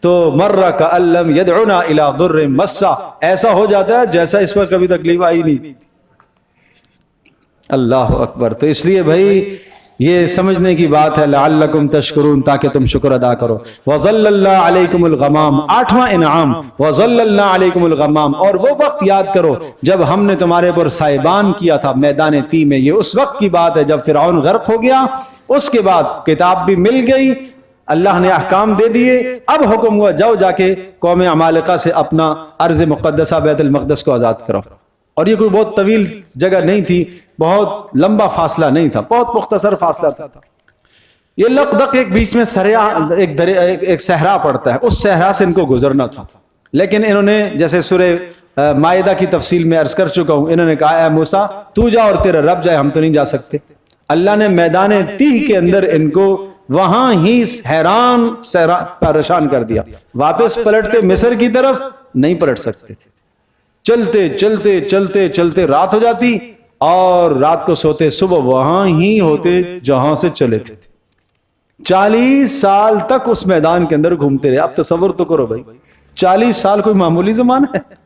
B: تو مَرَّ كَأَن لَّمْ يَدْعُنَا إِلَىٰ ضُرٍّ مَسَّ، ایسا ہو جاتا ہے جیسا اس پر کبھی تکلیف آئی نہیں. اللہ اکبر. تو اس لیے بھائی یہ سمجھنے کی بات ہے لعلکم تشکرون، تاکہ تم شکر ادا کرو. وَظَلَّلْنَا عَلَيْكُمُ الْغَمَامَ، 8واں انعام وَظَلَّلْنَا عَلَيْكُمُ الْغَمَامَ، اور وہ وقت یاد کرو جب ہم نے تمہارے پر سائبان کیا تھا میدان تی میں. یہ اس وقت کی بات ہے جب فرعون غرق ہو گیا، اس کے بعد کتاب بھی مل گئی، اللہ نے احکام دے دیے. اب حکم ہوا جاؤ جا کے قوم عمالقہ سے اپنا ارض مقدسہ بیت المقدس کو آزاد کرو. اور یہ کوئی بہت طویل جگہ نہیں تھی، بہت لمبا فاصلہ نہیں تھا، بہت مختصر فاصلہ تھا. یہ لقدق ایک بیچ میں ایک صحرا پڑتا ہے، اس صحرا سے ان کو گزرنا تھا. لیکن انہوں نے جیسے سورہ مائدہ کی تفصیل میں عرض کر چکا ہوں، انہوں نے کہا اے موسیٰ تو جا اور تیرا رب جائے، ہم تو نہیں جا سکتے. اللہ نے میدان تیہ کے اندر ان کو وہاں ہی حیران پریشان کر دیا. واپس پلٹتے مصر کی طرف نہیں پلٹ سکتے تھے. چلتے چلتے چلتے چلتے رات ہو جاتی اور رات کو سوتے، صبح وہاں ہی ہوتے جہاں سے چلے تھے. 40 سال تک اس میدان کے اندر گھومتے رہے. آپ تصور تو کرو بھائی، 40 سال کوئی معمولی زمانہ ہے؟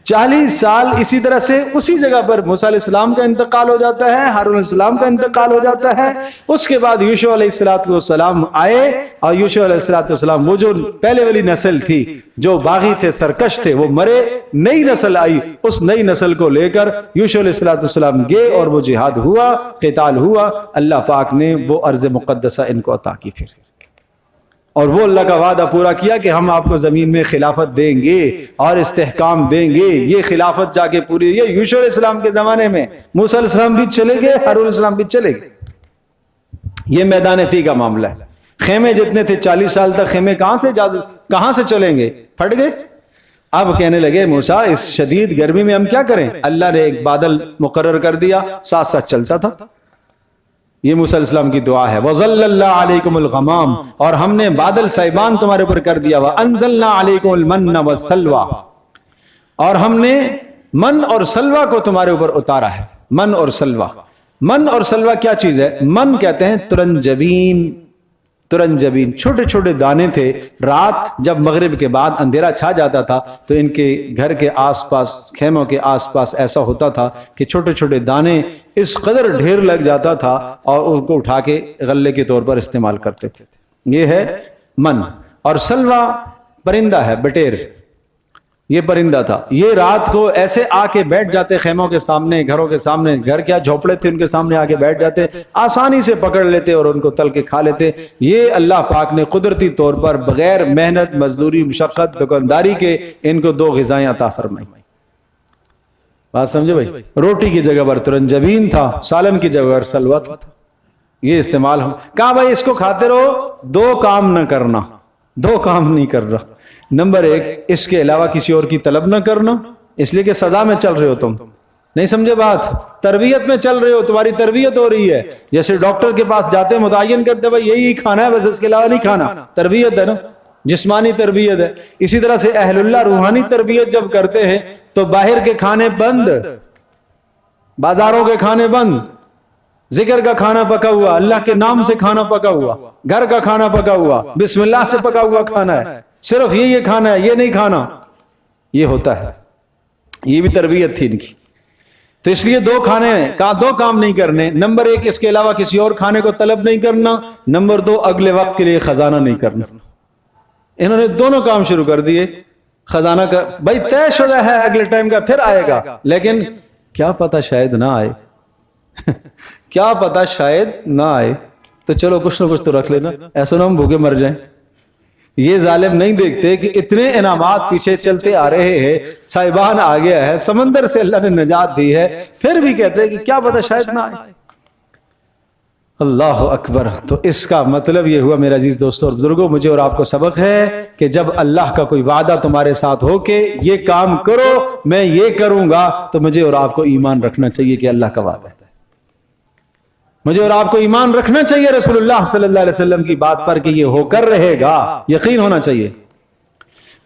B: 40 سال اسی طرح سے اسی جگہ پر موسیٰ علیہ السلام کا انتقال ہو جاتا ہے، ہارون علیہ السلام کا انتقال ہو جاتا ہے. اس کے بعد یوشع علیہ السلام آئے، اور یوشع علیہ السلام وہ جو پہلے والی نسل تھی جو باغی تھے، سرکش تھے، وہ مرے. نئی نسل آئی، اس نئی نسل کو لے کر یوشع علیہ السلام گئے اور وہ جہاد ہوا، قتال ہوا. اللہ پاک نے وہ ارض مقدسہ ان کو عطا کی پھر، اور وہ اللہ کا وعدہ پورا کیا کہ ہم آپ کو زمین میں خلافت دیں گے اور استحکام دیں گے. یہ خلافت جا کے پوری، یہ یوشع علیہ السلام کے زمانے میں موسیٰ علیہ السلام بھی چلے گئے، ہارون علیہ السلام بھی چلے گئے. یہ میدان تی کا معاملہ ہے. خیمے جتنے تھے 40 سال تک، خیمے کہاں سے چلیں گے؟ پھٹ گئے. اب کہنے لگے موسیٰ اس شدید گرمی میں ہم کیا کریں؟ اللہ نے ایک بادل مقرر کر دیا، ساتھ ساتھ چلتا تھا. یہ موسیٰ علیہ السلام کی دعا ہے. وَظَلَّلْنَا عَلَيْكُمُ الْغَمَامَ، اور ہم نے بادل سائبان تمہارے پر کر دیا. وَأَنزَلْنَا عَلَيْكُمُ الْمَنَّ وَالسَّلْوَىٰ، اور ہم نے من اور سلوہ کو تمہارے اوپر اتارا ہے. من اور سلوہ، من اور سلوہ کیا چیز ہے؟ من کہتے ہیں ترنجبین. ترنجبین چھوٹے چھوٹے دانے تھے. رات جب مغرب کے بعد اندھیرا چھا جاتا تھا تو ان کے گھر کے آس پاس، خیموں کے آس پاس ایسا ہوتا تھا کہ چھوٹے چھوٹے دانے اس قدر ڈھیر لگ جاتا تھا اور ان کو اٹھا کے غلے کے طور پر استعمال کرتے تھے. یہ ہے من. اور سلوہ پرندہ ہے، بٹیر، یہ پرندہ تھا. یہ رات کو ایسے آ کے بیٹھ جاتے خیموں کے سامنے، گھروں کے سامنے. گھر کیا جھوپڑے تھے، ان کے سامنے آ کے بیٹھ جاتے، آسانی سے پکڑ لیتے اور ان کو تل کے کھا لیتے. یہ اللہ پاک نے قدرتی طور پر بغیر محنت، مزدوری، مشقت، دکانداری کے ان کو 2 غذائیں عطا فرمائی. بات سمجھے بھائی؟ روٹی کی جگہ پر ترنجبین تھا، سالن کی جگہ پر سلوہ تھا. یہ استعمال ہو. کہا بھائی اس کو کھاتے رہو، 2 کام نہ کرنا. 2 کام نہیں کر رہا. نمبر 1، اس کے علاوہ کسی اور کی طلب نہ کرنا، اس لیے کہ سزا میں چل رہے ہو تم. نہیں سمجھے بات؟ تربیت میں چل رہے ہو، تمہاری تربیت ہو رہی ہے. جیسے ڈاکٹر کے پاس جاتے متعین کرتے بھائی یہی کھانا ہے بس، اس کے علاوہ نہیں کھانا. تربیت ہے نا، جسمانی تربیت ہے. اسی طرح سے اہل اللہ روحانی تربیت جب کرتے ہیں تو باہر کے کھانے بند، بازاروں کے کھانے بند، ذکر کا کھانا پکا ہوا، اللہ کے نام سے کھانا پکا ہوا، گھر کا کھانا پکا ہوا، بسم اللہ سے پکا ہوا کھانا ہے. صرف یہ کھانا ہے، یہ نہیں کھانا. یہ ہوتا ہے، یہ بھی تربیت تھی ان کی. تو اس لیے 2 کھانے کا 2 کام نہیں کرنے. نمبر 1، اس کے علاوہ کسی اور کھانے کو طلب نہیں کرنا. نمبر 2، اگلے وقت کے لیے خزانہ نہیں کرنا. انہوں نے دونوں کام شروع کر دیے. خزانہ کا بھائی طے شدہ ہے، اگلے ٹائم کا پھر آئے گا، لیکن کیا پتا شاید نہ آئے. کیا پتا شاید نہ آئے، تو چلو کچھ نہ کچھ تو رکھ لینا، ایسا نہ ہم بھوکے مر جائیں. یہ ظالم نہیں دیکھتے کہ اتنے انعامات پیچھے چلتے آ رہے ہیں، سائبان آ گیا ہے، سمندر سے اللہ نے نجات دی ہے، پھر بھی کہتے ہیں کہ کیا پتا شاید نہ آئے. اللہ اکبر. تو اس کا مطلب یہ ہوا میرے عزیز دوستوں اور بزرگوں، مجھے اور آپ کو سبق ہے کہ جب اللہ کا کوئی وعدہ تمہارے ساتھ ہو کہ یہ کام کرو، میں یہ کروں گا، تو مجھے اور آپ کو ایمان رکھنا چاہیے کہ اللہ کا وعدہ ہے. مجھے اور آپ کو ایمان رکھنا چاہیے رسول اللہ صلی اللہ علیہ وسلم کی بات پر کہ یہ ہو کر رہے گا، یقین ہونا چاہیے.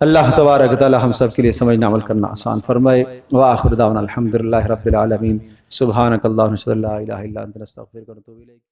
B: اللہ تبارک تعالی ہم سب کے لیے سمجھنا عمل کرنا آسان فرمائے۔ وآخر دعوانا الحمدللہ رب العالمین۔ سبحانک اللہم لا الہ الا انت نستغفرک ونتوب الیک۔